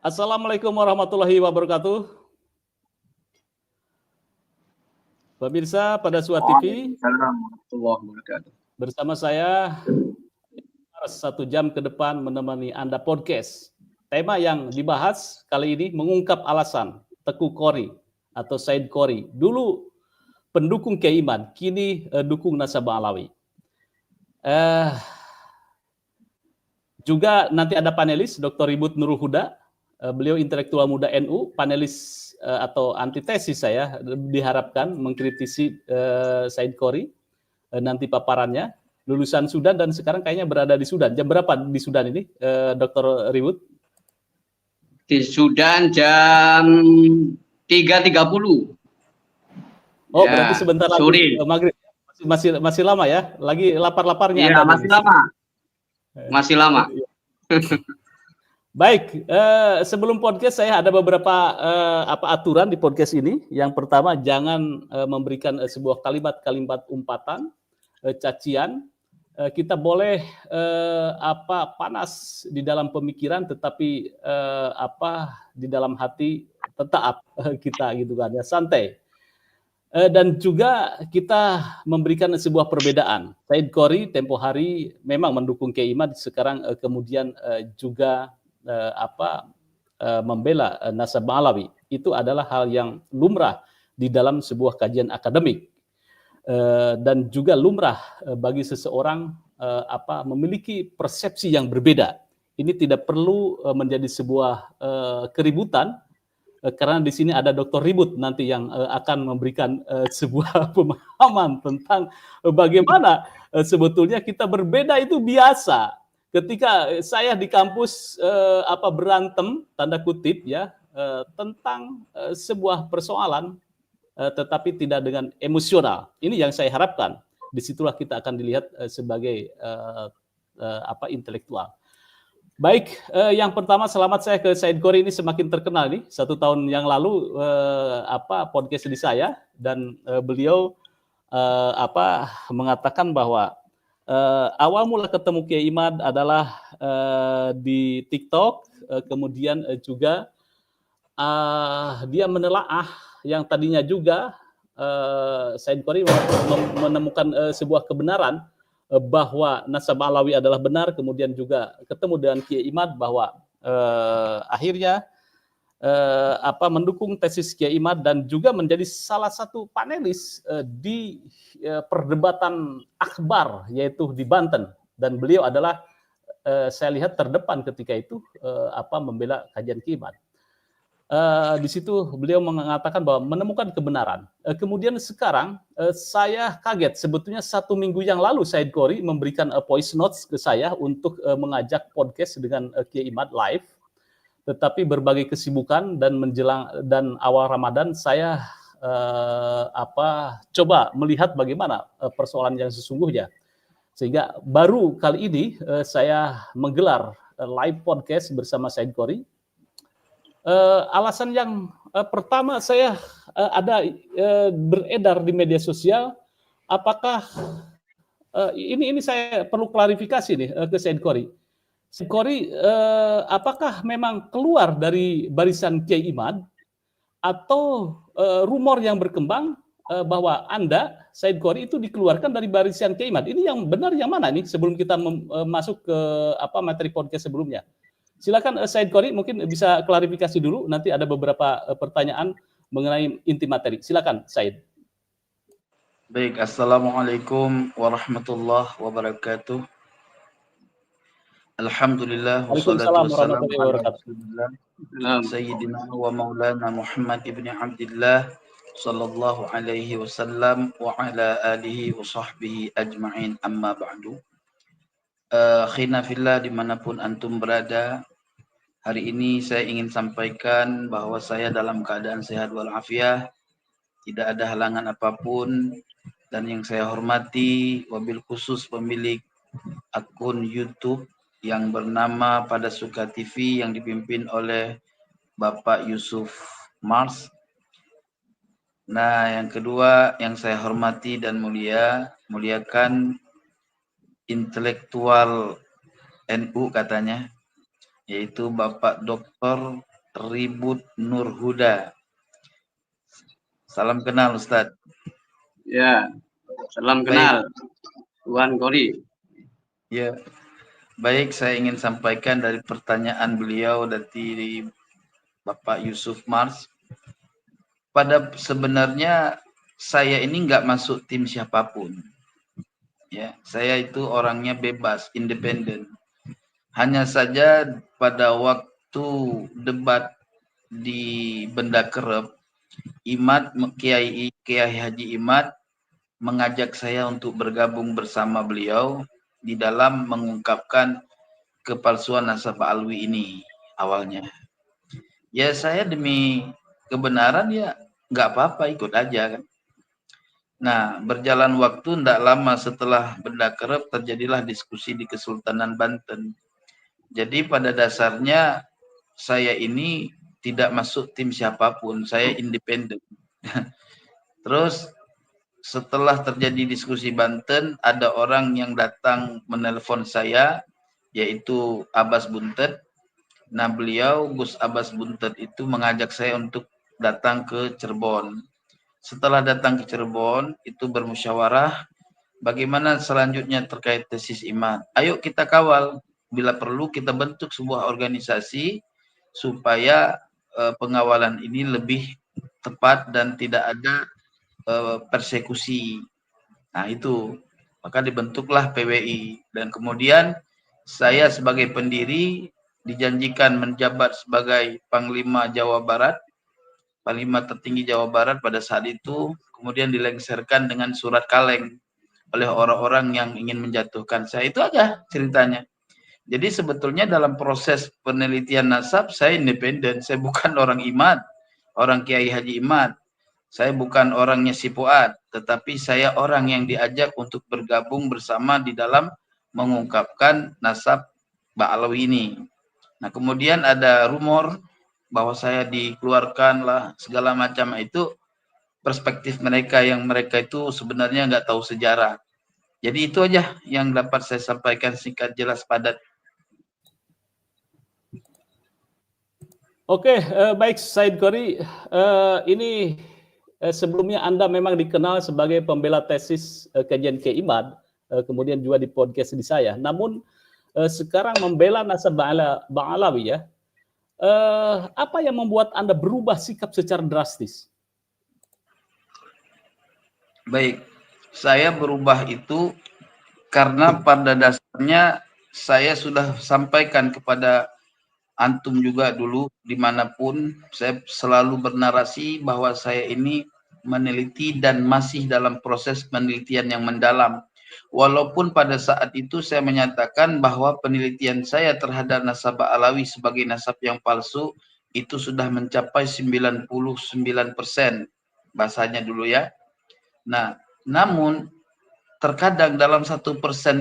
Assalamualaikum warahmatullahi wabarakatuh. Pemirsa pada Suara TV, Waalaikumsalam warahmatullahi wabarakatuh. bersama saya 1 jam ke depan menemani Anda podcast. Tema yang dibahas kali ini mengungkap alasan Teku Qori atau Said Qori. Dulu pendukung Kiai Imad, kini dukung Nasabah Alawi. Juga nanti ada panelis Dr. Ribut Nurul Huda, beliau intelektual muda NU, panelis atau antitesis saya diharapkan mengkritisi Said Qori, nanti paparannya, lulusan Sudan dan sekarang kayaknya berada di Sudan. Jam berapa di Sudan ini, Dr. Ribut? Di Sudan jam 3.30. Oh, ya, berarti sebentar lagi maghrib. Masih lama ya? Lagi lapar-laparnya. Iya, masih lama. Masih lama. Baik, sebelum podcast saya ada beberapa aturan di podcast ini. Yang pertama, jangan memberikan sebuah kalimat-kalimat umpatan, cacian. Kita boleh panas di dalam pemikiran, tetapi di dalam hati tetap kita gitu kan ya, santai. Dan juga kita memberikan sebuah perbedaan. Said Qori tempo hari memang mendukung Kiai Imad, sekarang kemudian juga membela Nasabah Alawi. Itu adalah hal yang lumrah di dalam sebuah kajian akademik, dan juga lumrah bagi seseorang memiliki persepsi yang berbeda. Ini tidak perlu menjadi sebuah keributan, karena di sini ada Dr. Ribut nanti yang akan memberikan sebuah pemahaman tentang bagaimana sebetulnya kita berbeda itu biasa. Ketika saya di kampus berantem tanda kutip ya tentang sebuah persoalan, tetapi tidak dengan emosional. Ini yang saya harapkan. Disitulah kita akan dilihat sebagai intelektual. Baik, yang pertama selamat saya ke Said Qori, ini semakin terkenal nih. 1 tahun yang lalu podcast di saya, dan beliau mengatakan bahwa awal mula ketemu Kiai Imad adalah di TikTok, kemudian juga dia menelaah yang tadinya juga Said Qori menemukan sebuah kebenaran bahwa Nasabah Alawi adalah benar, kemudian juga ketemu dengan Kiai Imad bahwa akhirnya mendukung tesis Kiai Imad dan juga menjadi salah satu panelis di perdebatan akbar, yaitu di Banten, dan beliau adalah saya lihat terdepan ketika itu membela kajian Kiai Imad. Di situ beliau mengatakan bahwa menemukan kebenaran. Kemudian sekarang saya kaget, sebetulnya 1 minggu yang lalu Said Qori memberikan voice notes ke saya untuk mengajak podcast dengan Kiai Imad live. Tetapi berbagai kesibukan dan menjelang dan awal Ramadan saya coba melihat bagaimana persoalan yang sesungguhnya. Sehingga baru kali ini saya menggelar live podcast bersama Said Qori. Alasan yang pertama, saya ada beredar di media sosial, apakah ini saya perlu klarifikasi nih ke Said Qori. Said Qori, apakah memang keluar dari barisan Kiai Imad, atau rumor yang berkembang bahwa Anda, Said Qori, itu dikeluarkan dari barisan Kiai Imad? Ini yang benar yang mana nih, sebelum kita masuk ke materi podcast sebelumnya? Silakan Said Qori, mungkin bisa klarifikasi dulu, nanti ada beberapa pertanyaan mengenai inti materi. Silakan Said. Baik, Assalamualaikum warahmatullahi wabarakatuh. Alhamdulillah wassalatu wassalamu ala Rasulillah Sayyidina wa Maulana Muhammad ibn Abdillah sallallahu alaihi wasallam wa ala alihi wa sahbihi ajma'in, amma ba'du. Khina fillah, dimanapun antum berada, hari ini saya ingin sampaikan bahwa saya dalam keadaan sehat walafiat, tidak ada halangan apapun, dan yang saya hormati wabil khusus pemilik akun YouTube yang bernama Pada Suka TV yang dipimpin oleh Bapak Yusuf Mars. Nah, yang kedua yang saya hormati dan muliakan intelektual NU katanya, yaitu Bapak Dr. Ribut Nur Huda. Salam kenal Ustaz. Ya, salam kenal Tuan Kori. Ya, baik, saya ingin sampaikan dari pertanyaan beliau dari Bapak Yusuf Mars. Pada sebenarnya saya ini nggak masuk tim siapapun. Ya, saya itu orangnya bebas, independen. Hanya saja pada waktu debat di Benda Kerep, Kiai Haji Imad mengajak saya untuk bergabung bersama beliau di dalam mengungkapkan kepalsuan nasabah alwi ini awalnya. Ya saya demi kebenaran ya nggak apa-apa, ikut aja kan. Nah, berjalan waktu tidak lama setelah Benda Kerep terjadilah diskusi di Kesultanan Banten. Jadi pada dasarnya saya ini tidak masuk tim siapapun, saya independen. Terus setelah terjadi diskusi Banten, ada orang yang datang menelpon saya, yaitu Abbas Buntet. Nah, beliau, Gus Abbas Buntet itu mengajak saya untuk datang ke Cirebon. Setelah datang ke Cirebon, itu bermusyawarah bagaimana selanjutnya terkait tesis Imad. Ayo kita kawal, bila perlu kita bentuk sebuah organisasi supaya pengawalan ini lebih tepat dan tidak ada persekusi. Nah itu, maka dibentuklah PWI dan kemudian saya sebagai pendiri dijanjikan menjabat sebagai Panglima Jawa Barat, Panglima tertinggi Jawa Barat pada saat itu, kemudian dilengserkan dengan surat kaleng oleh orang-orang yang ingin menjatuhkan saya. Itu aja ceritanya. Jadi sebetulnya dalam proses penelitian nasab saya independen, saya bukan orang Imad, orang Kiai Haji Imad. Saya bukan orangnya si Fuad, tetapi saya orang yang diajak untuk bergabung bersama di dalam mengungkapkan nasab Ba'alawi ini. Nah, kemudian ada rumor bahwa saya dikeluarkan lah segala macam, itu perspektif mereka yang mereka itu sebenarnya nggak tahu sejarah. Jadi itu aja yang dapat saya sampaikan, singkat, jelas, padat. Oke, baik Said Kori, ini sebelumnya Anda memang dikenal sebagai pembela tesis kajian Imad, kemudian juga di podcast di saya. Namun sekarang membela nasab Ba'alawi ya. Apa yang membuat Anda berubah sikap secara drastis? Baik, saya berubah itu karena pada dasarnya saya sudah sampaikan kepada antum juga dulu, dimanapun saya selalu bernarasi bahwa saya ini meneliti dan masih dalam proses penelitian yang mendalam. Walaupun pada saat itu saya menyatakan bahwa penelitian saya terhadap nasab Alawi sebagai nasab yang palsu itu sudah mencapai 99%, bahasanya dulu ya. Nah, namun terkadang dalam 1%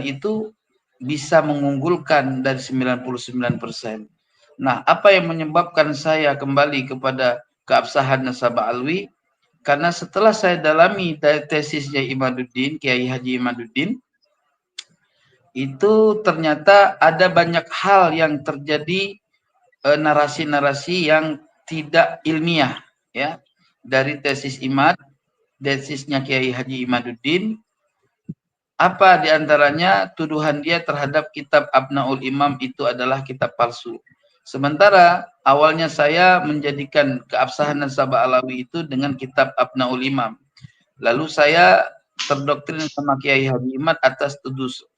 itu bisa mengunggulkan dari 99%. Nah, apa yang menyebabkan saya kembali kepada keabsahan nasabah alwi? Karena setelah saya dalami tesisnya Imaduddin, Kiai Haji Imaduddin, itu ternyata ada banyak hal yang terjadi, narasi-narasi yang tidak ilmiah, ya, dari tesis Imad, tesisnya Kiai Haji Imaduddin. Apa diantaranya? Tuduhan dia terhadap kitab Abnaul Imam itu adalah kitab palsu. Sementara awalnya saya menjadikan keabsahan nasabah Alawi itu dengan kitab Abnaul Imam. Lalu saya terdoktrin sama Kiai Haji Imad atas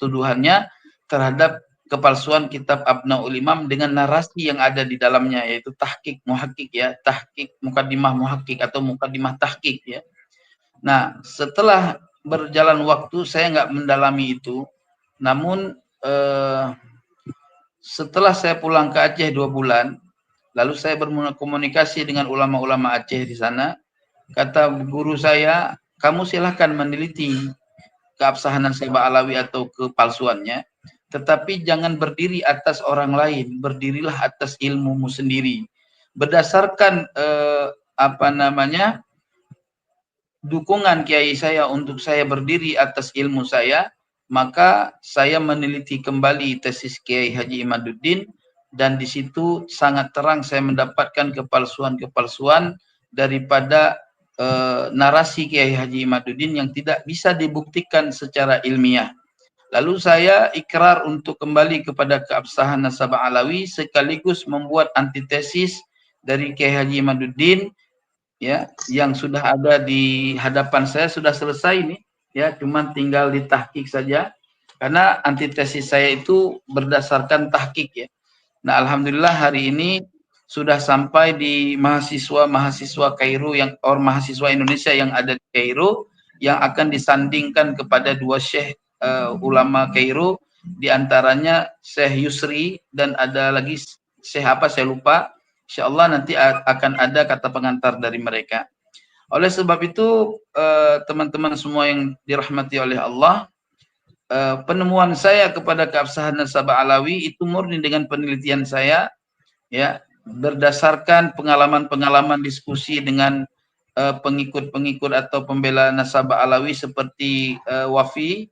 tuduhannya terhadap kepalsuan kitab Abnaul Imam dengan narasi yang ada di dalamnya, yaitu tahqiq muhakkik ya, tahqiq mukaddimah muhakkik atau mukaddimah tahqiq ya. Nah, setelah berjalan waktu saya nggak mendalami itu, namun setelah saya pulang ke Aceh 2 bulan, lalu saya berkomunikasi dengan ulama-ulama Aceh di sana. Kata guru saya, kamu silahkan meneliti keabsahan nasabah Alawi atau kepalsuannya, tetapi jangan berdiri atas orang lain, berdirilah atas ilmumu sendiri. Berdasarkan dukungan kiai saya untuk saya berdiri atas ilmu saya, maka saya meneliti kembali tesis Kiai Haji Imaduddin dan di situ sangat terang saya mendapatkan kepalsuan-kepalsuan daripada narasi Kiai Haji Imaduddin yang tidak bisa dibuktikan secara ilmiah. Lalu saya ikrar untuk kembali kepada keabsahan nasabah alawi sekaligus membuat antitesis dari Kiai Haji Imaduddin, ya, yang sudah ada di hadapan saya, sudah selesai nih, ya, cuma tinggal ditahqiq saja karena antitesis saya itu berdasarkan tahqiq, ya. Nah, alhamdulillah hari ini sudah sampai di mahasiswa Kairo mahasiswa Indonesia yang ada di Kairo yang akan disandingkan kepada dua syekh ulama Kairo, di antaranya Syekh Yusri dan ada lagi Syekh apa saya lupa. Insyaallah nanti akan ada kata pengantar dari mereka. Oleh sebab itu teman-teman semua yang dirahmati oleh Allah, penemuan saya kepada keabsahan nasabah alawi itu murni dengan penelitian saya, ya, berdasarkan pengalaman-pengalaman diskusi dengan pengikut-pengikut atau pembela nasabah alawi seperti Wafi,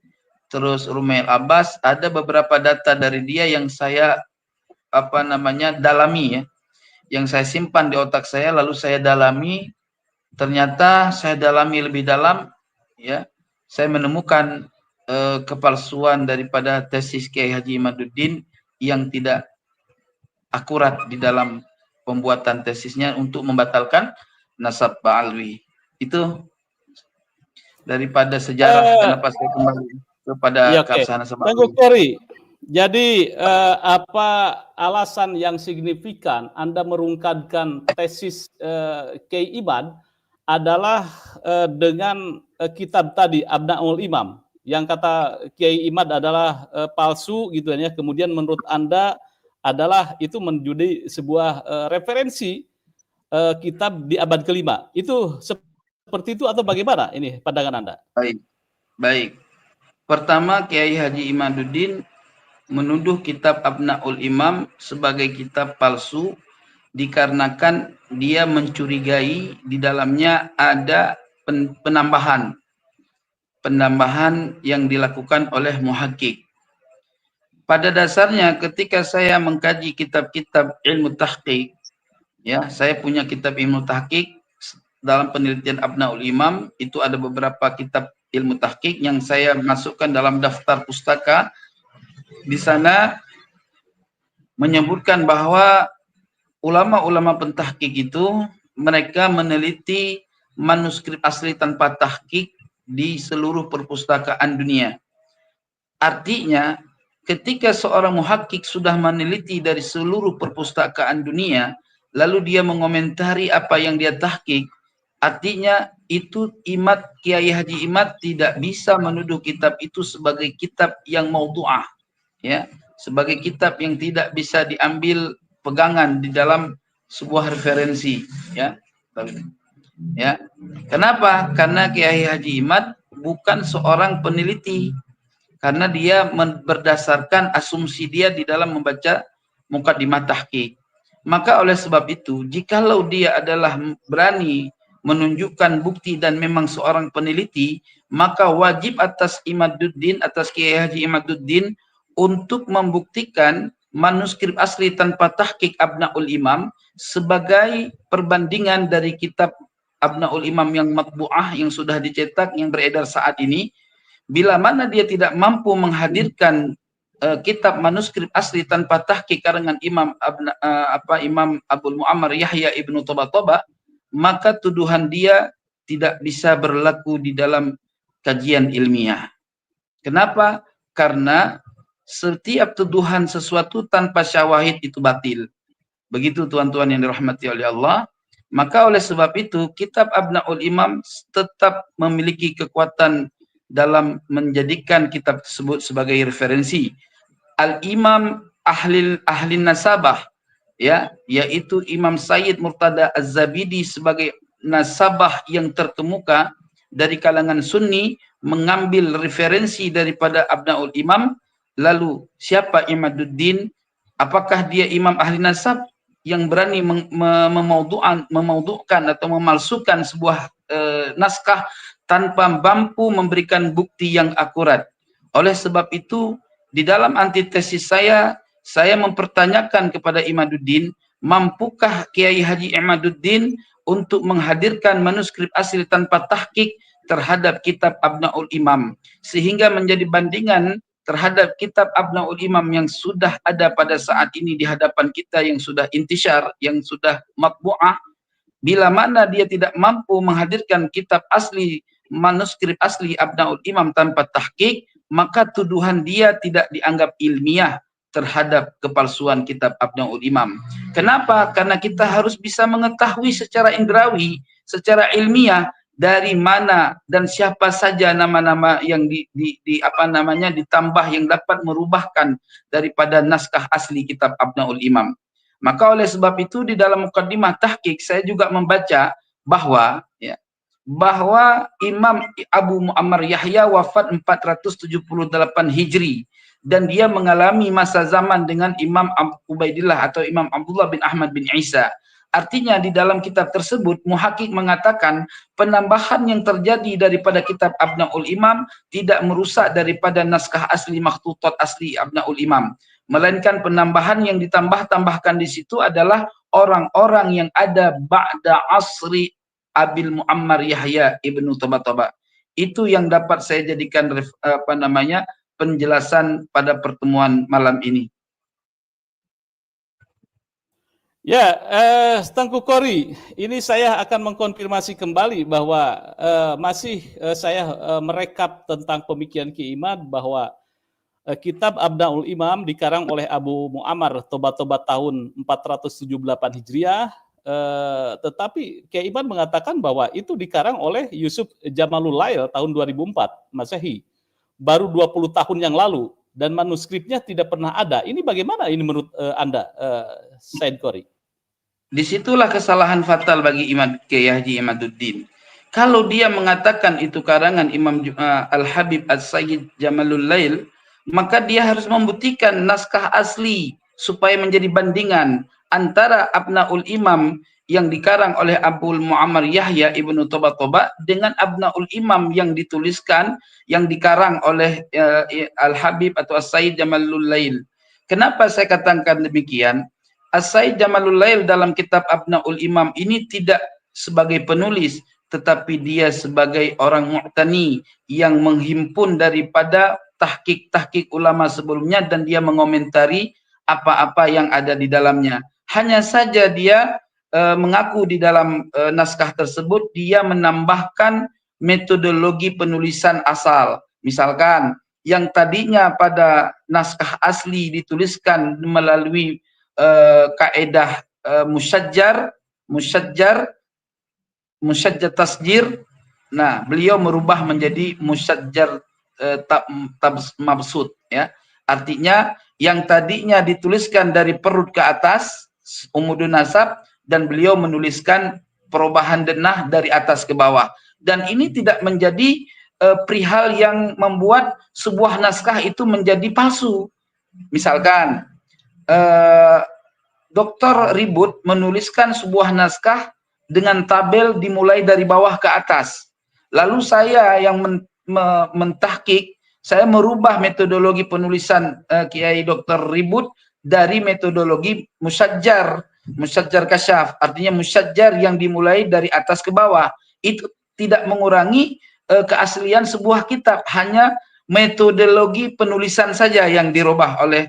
terus Rumail Abbas. Ada beberapa data dari dia yang saya dalami, ya, yang saya simpan di otak saya, lalu saya dalami. Ternyata saya dalami lebih dalam, ya, saya menemukan kepalsuan daripada tesis Kiai Haji Imaduddin yang tidak akurat di dalam pembuatan tesisnya untuk membatalkan nasab Ba'alwi. Itu daripada sejarah kenapa saya kembali kepada keabsahan nasab Ba'alwi. Jadi apa alasan yang signifikan Anda merungkadkan tesis Kiai Imad adalah dengan kitab tadi Abnaul Imam yang kata Kiai Imad adalah palsu gitu ya. Kemudian menurut Anda adalah itu menjadi sebuah referensi kitab di abad kelima. Itu seperti itu atau bagaimana ini pandangan Anda? Baik. Pertama, Kiai Haji Imaduddin menuduh kitab Abnaul Imam sebagai kitab palsu dikarenakan dia mencurigai di dalamnya ada penambahan yang dilakukan oleh muhakkik. Pada dasarnya ketika saya mengkaji kitab-kitab ilmu tahqiq, ya, saya punya kitab ilmu tahqiq dalam penelitian Abnaul Imam, itu ada beberapa kitab ilmu tahqiq yang saya masukkan dalam daftar pustaka. Di sana menyebutkan bahwa ulama-ulama pentahqiq itu mereka meneliti manuskrip asli tanpa tahqiq di seluruh perpustakaan dunia. Artinya ketika seorang muhakkik sudah meneliti dari seluruh perpustakaan dunia, lalu dia mengomentari apa yang dia tahqiq, artinya itu Kiai Haji Imad tidak bisa menuduh kitab itu sebagai kitab yang maudhu'ah, ya, sebagai kitab yang tidak bisa diambil pegangan di dalam sebuah referensi, ya. Ya. Kenapa? Karena Kiai Haji Imad bukan seorang peneliti. Karena dia berdasarkan asumsi dia di dalam membaca Muqaddimah Tahqiq. Maka oleh sebab itu, jikalau dia adalah berani menunjukkan bukti dan memang seorang peneliti, maka wajib atas Imaduddin, atas Kiai Haji Imaduddin untuk membuktikan manuskrip asli tanpa tahqiq Abnaul Imam sebagai perbandingan dari kitab Abnaul Imam yang matbu'ah, yang sudah dicetak, yang beredar saat ini. Bila mana dia tidak mampu menghadirkan kitab manuskrip asli tanpa tahqiq karangan Imam Abul Mu'ammar Yahya ibnu Toba, maka tuduhan dia tidak bisa berlaku di dalam kajian ilmiah. Kenapa? Karena setiap tuduhan sesuatu tanpa syawahid itu batil. Begitu tuan-tuan yang dirahmati oleh Allah. Maka oleh sebab itu kitab Abnaul Imam tetap memiliki kekuatan dalam menjadikan kitab tersebut sebagai referensi. Al-Imam ahli nasabah, ya, yaitu Imam Sayyid Murtada Az-Zabidi sebagai nasabah yang terkemuka dari kalangan Sunni mengambil referensi daripada Abnaul Imam. Lalu siapa Imaduddin? Apakah dia imam ahli nasab yang berani memaudu'kan atau memalsukan sebuah naskah tanpa mampu memberikan bukti yang akurat? Oleh sebab itu, di dalam antitesis saya saya mempertanyakan kepada Imaduddin, mampukah Kiai Haji Imaduddin untuk menghadirkan manuskrip asli tanpa tahqiq terhadap kitab Abnaul Imam, sehingga menjadi bandingan terhadap kitab Abnaul Imam yang sudah ada pada saat ini di hadapan kita, yang sudah intisyar, yang sudah matbu'ah. Bila mana dia tidak mampu menghadirkan kitab asli, manuskrip asli Abnaul Imam tanpa tahqiq, maka tuduhan dia tidak dianggap ilmiah terhadap kepalsuan kitab Abnaul Imam. Kenapa? Karena kita harus bisa mengetahui secara indrawi, secara ilmiah, dari mana dan siapa saja nama-nama yang ditambah yang dapat merubahkan daripada naskah asli kitab Abnaul Imam. Maka oleh sebab itu di dalam mukaddimah tahqiq saya juga membaca bahwa bahwa Imam Abu Muammar Yahya wafat 478 Hijri dan dia mengalami masa zaman dengan Imam Ubaidillah atau Imam Abdullah bin Ahmad bin Isa. Artinya di dalam kitab tersebut muhaqqiq mengatakan penambahan yang terjadi daripada kitab Abnaul Imam tidak merusak daripada naskah asli makhtutat asli Abnaul Imam, melainkan penambahan yang ditambah-tambahkan di situ adalah orang-orang yang ada ba'da asri Abil Muammar Yahya ibnu Tabataba. Itu yang dapat saya jadikan penjelasan pada pertemuan malam ini. Ya, Tengku Qori, ini saya akan mengkonfirmasi kembali bahwa saya merekap tentang pemikiran Ki Imad bahwa kitab Abnaul Imam dikarang oleh Abu Muammar Tobat-Tobat tahun 478 Hijriah, tetapi Ki Imad mengatakan bahwa itu dikarang oleh Yusuf Jamalul Lail tahun 2004 Masehi, baru 20 tahun yang lalu, dan manuskripnya tidak pernah ada. Ini bagaimana ini menurut Anda, Said Qori? Disitulah kesalahan fatal bagi Imam Kiai Haji Imaduddin. Kalau dia mengatakan itu karangan Imam Al-Habib As-Sayyid Jamalul Lail, maka dia harus membuktikan naskah asli supaya menjadi bandingan antara Abnaul Imam yang dikarang oleh Abu Muammar Yahya ibnu Toba dengan Abnaul Imam yang dituliskan, yang dikarang oleh Al-Habib atau As-Sayyid Jamalul Lail. Kenapa saya katakan demikian? As-Sayyid Jamalul Lail dalam kitab Abnaul Imam ini tidak sebagai penulis, tetapi dia sebagai orang mu'tani yang menghimpun daripada tahqiq-tahqiq ulama sebelumnya dan dia mengomentari apa-apa yang ada di dalamnya. Hanya saja dia mengaku di dalam naskah tersebut dia menambahkan metodologi penulisan asal. Misalkan yang tadinya pada naskah asli dituliskan melalui kaedah musyajjar tasjir, nah beliau merubah menjadi musyajjar mabsut, ya. Artinya yang tadinya dituliskan dari perut ke atas umudun nasab, dan beliau menuliskan perubahan denah dari atas ke bawah, dan ini tidak menjadi perihal yang membuat sebuah naskah itu menjadi palsu. Misalkan Dr. Ribut menuliskan sebuah naskah dengan tabel dimulai dari bawah ke atas. Lalu saya yang mentahqiq, saya merubah metodologi penulisan Kiai Dr. Ribut dari metodologi musyajjar kasyaf, artinya musyajjar yang dimulai dari atas ke bawah. Itu tidak mengurangi keaslian sebuah kitab, hanya metodologi penulisan saja yang dirubah oleh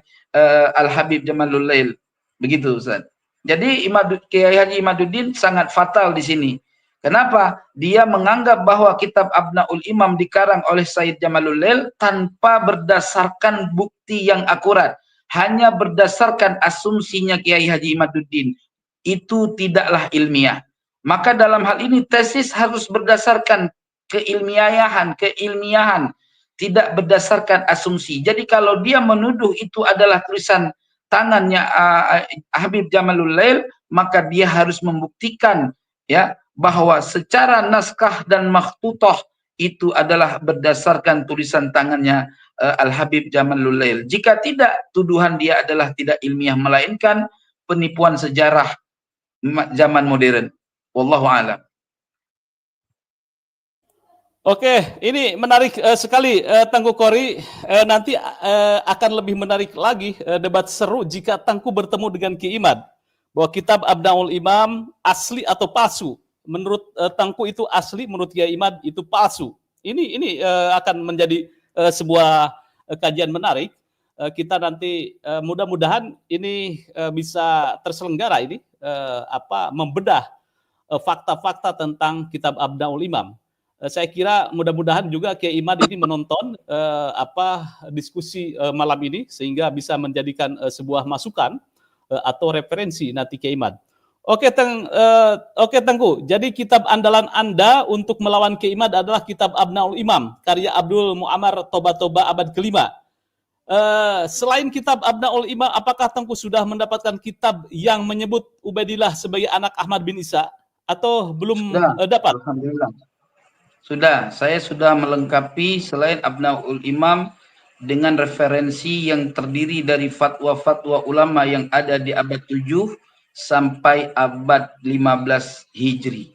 Al-Habib Jamalul Lail. Begitu, Ustaz. Jadi Kiai Haji Imaduddin sangat fatal di sini. Kenapa? Dia menganggap bahwa kitab Abnaul Imam dikarang oleh Sayyid Jamalul Lail tanpa berdasarkan bukti yang akurat, hanya berdasarkan asumsinya Kiai Haji Imaduddin. Itu tidaklah ilmiah. Maka dalam hal ini tesis harus berdasarkan keilmiahan, tidak berdasarkan asumsi. Jadi kalau dia menuduh itu adalah tulisan tangannya Habib Jamalul Lail, maka dia harus membuktikan, ya, bahwa secara naskah dan makhtutah itu adalah berdasarkan tulisan tangannya Al-Habib Jamalul Lail. Jika tidak, tuduhan dia adalah tidak ilmiah, melainkan penipuan sejarah zaman modern. Wallahu a'lam. Oke, ini menarik sekali Tengku Kori. Nanti akan lebih menarik lagi debat seru jika Tengku bertemu dengan Ki Imad. Bahwa kitab Abnaul Imam asli atau palsu. Menurut Tengku itu asli, menurut Ki Imad itu palsu. Ini akan menjadi sebuah kajian menarik. Kita nanti mudah-mudahan ini bisa terselenggara ini membedah fakta-fakta tentang kitab Abnaul Imam. Saya kira mudah-mudahan juga Kiai Imad ini menonton diskusi malam ini sehingga bisa menjadikan sebuah masukan atau referensi nanti Kiai Imad. Oke, Tengku. Jadi kitab andalan Anda untuk melawan Kiai Imad adalah kitab Abnaul Imam karya Abdul Muammar Toba abad kelima. Selain kitab Abnaul Imam, apakah Tengku sudah mendapatkan kitab yang menyebut Ubaidillah sebagai anak Ahmad bin Isa atau belum dapat? Alhamdulillah. Sudah, saya sudah melengkapi selain Abnaul Imam dengan referensi yang terdiri dari fatwa-fatwa ulama yang ada di abad 7 sampai abad 15 Hijri.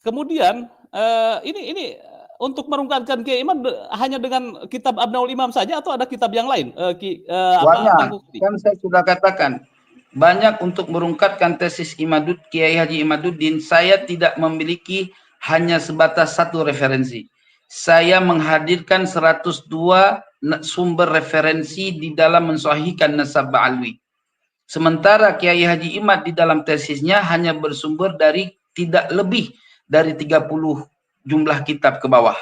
Kemudian ini untuk merungkankan Kiai Imad hanya dengan kitab Abnaul Imam saja atau ada kitab yang lain? Banyak, kan saya sudah katakan. Banyak untuk merungkatkan tesis Kiai Haji Imaduddin. Saya tidak memiliki hanya sebatas satu referensi. Saya menghadirkan 102 sumber referensi di dalam mensahihkan nasab Ba'alwi. Sementara Kiai Haji Imad di dalam tesisnya hanya bersumber dari tidak lebih dari 30 jumlah kitab ke bawah.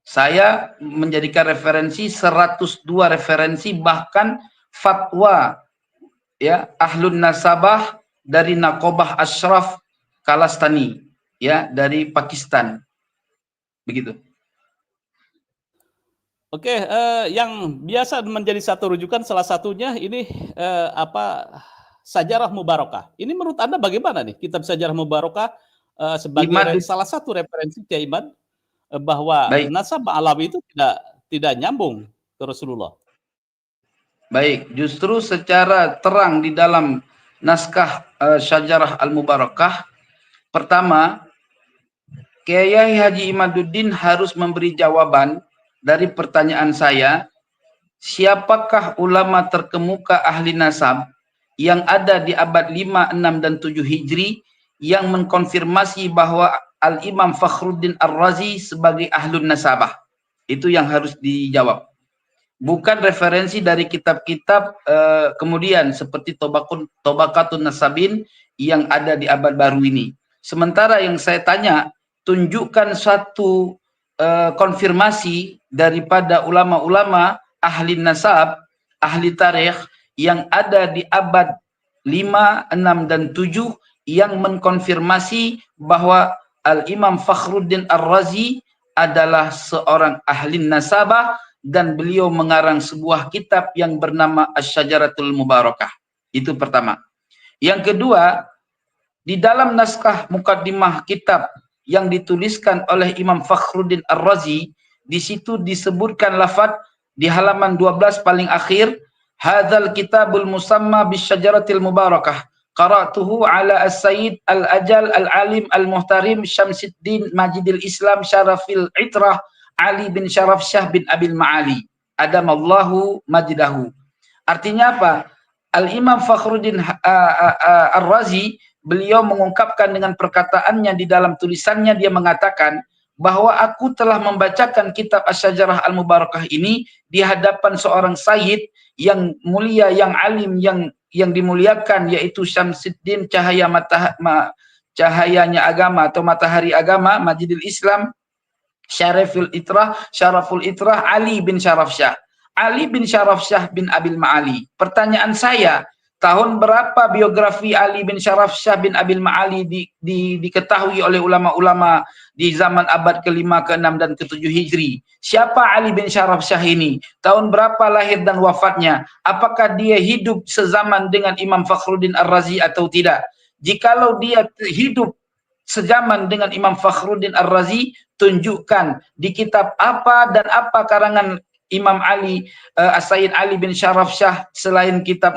Saya menjadikan referensi 102 referensi, bahkan fatwa Ahlun Nasabah dari Naqobah Ashraf Kalastani dari Pakistan. Begitu. Oke, yang biasa menjadi satu rujukan salah satunya ini Sajarah Mubarakah. Ini menurut Anda bagaimana nih kitab Sajarah Mubarakah sebagai salah satu referensi Kiai Imad bahwa nasab Alawi itu tidak nyambung ke Rasulullah? Baik, justru secara terang di dalam naskah Syajarah Al-Mubarakah, pertama, Kiai Haji Imaduddin harus memberi jawaban dari pertanyaan saya, siapakah ulama terkemuka ahli nasab yang ada di abad 5, 6, dan 7 Hijri yang mengkonfirmasi bahwa Al-Imam Fakhruddin Ar-Razi sebagai ahlun nasabah? Itu yang harus dijawab. Bukan referensi dari kitab-kitab kemudian seperti Tobaqatun Nasabin yang ada di abad baru ini. Sementara yang saya tanya, tunjukkan satu konfirmasi daripada ulama-ulama ahli nasab, ahli tarikh yang ada di abad 5, 6, dan 7 yang mengkonfirmasi bahwa Al-Imam Fakhruddin Ar-Razi adalah seorang ahli nasabah dan beliau mengarang sebuah kitab yang bernama Asy-Syajaratul Mubarakah. Itu pertama. Yang kedua, di dalam naskah mukaddimah kitab yang dituliskan oleh Imam Fakhruddin Ar-Razi, di situ disebutkan lafaz di halaman 12 paling akhir, hadzal kitabul musamma bisyajaratil mubarakah qara'tuhu ala as-sayyid al-ajal al-alim al-muhtarim Syamsuddin Majidil Islam Syarafil Itrah Ali bin Syaraf Syah bin Abil Ma'ali adamallahu majdahu. Artinya apa? Al-Imam Fakhruddin Ar-Razi, beliau mengungkapkan dengan perkataannya di dalam tulisannya, dia mengatakan bahwa aku telah membacakan kitab Asy-Syajarah Al-Mubarakah ini di hadapan seorang sayyid yang mulia, yang alim, yang dimuliakan, yaitu Syamsuddin cahayanya agama atau matahari agama Majidil Islam Syaraful Itrah Ali bin Syaraf Syah. Ali bin Syaraf Syah bin Abil Ma'ali. Pertanyaan saya, tahun berapa biografi Ali bin Syaraf Syah bin Abil Ma'ali diketahui oleh ulama-ulama di zaman abad ke-5, ke-6, dan ke-7 Hijri? Siapa Ali bin Syaraf Syah ini? Tahun berapa lahir dan wafatnya? Apakah dia hidup sezaman dengan Imam Fakhruddin Ar-Razi atau tidak? Jikalau dia hidup sejaman dengan Imam Fakhruddin Ar-Razi, tunjukkan di kitab apa dan apa karangan Imam Ali As-Sayyid Ali bin Syaraf Syah selain kitab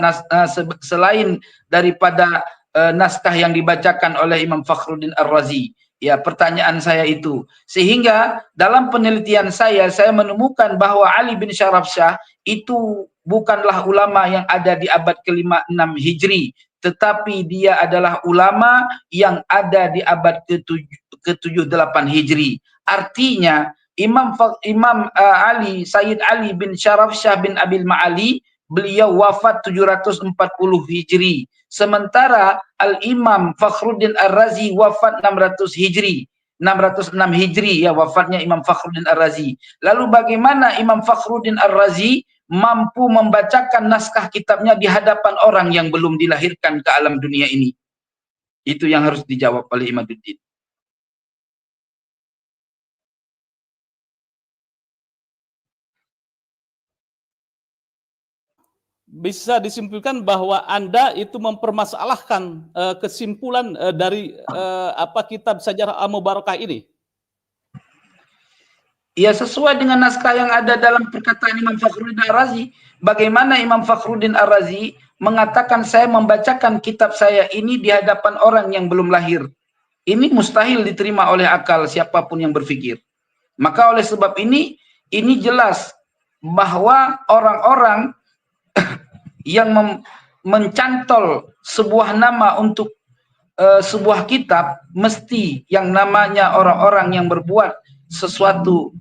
selain daripada naskah yang dibacakan oleh Imam Fakhruddin Ar-Razi. Ya, pertanyaan saya itu. Sehingga dalam penelitian saya menemukan bahwa Ali bin Syarafsyah itu bukanlah ulama yang ada di abad ke-5-6 Hijri, tetapi dia adalah ulama yang ada di abad ke-7-8 Hijri. Artinya Imam Ali, Sayyid Ali bin Syarafsyah bin Abil Ma'ali, beliau wafat 740 Hijri. Sementara Al-Imam Fakhruddin Ar-Razi wafat 600 Hijri. 606 Hijri ya wafatnya Imam Fakhruddin Ar-Razi. Lalu bagaimana Imam Fakhruddin Ar-Razi mampu membacakan naskah kitabnya di hadapan orang yang belum dilahirkan ke alam dunia ini? Itu yang harus dijawab oleh Imaduddin. Bisa disimpulkan bahwa Anda itu mempermasalahkan kesimpulan dari kitab Sajarah Al-Mubarakah ini. Ya, sesuai dengan naskah yang ada dalam perkataan Imam Fakhruddin Ar-Razi. Bagaimana Imam Fakhruddin Ar-Razi mengatakan saya membacakan kitab saya ini di hadapan orang yang belum lahir. Ini mustahil diterima oleh akal siapapun yang berpikir. Maka oleh sebab ini jelas bahwa orang-orang yang mencantol sebuah nama untuk sebuah kitab, mesti yang namanya orang-orang yang berbuat sesuatu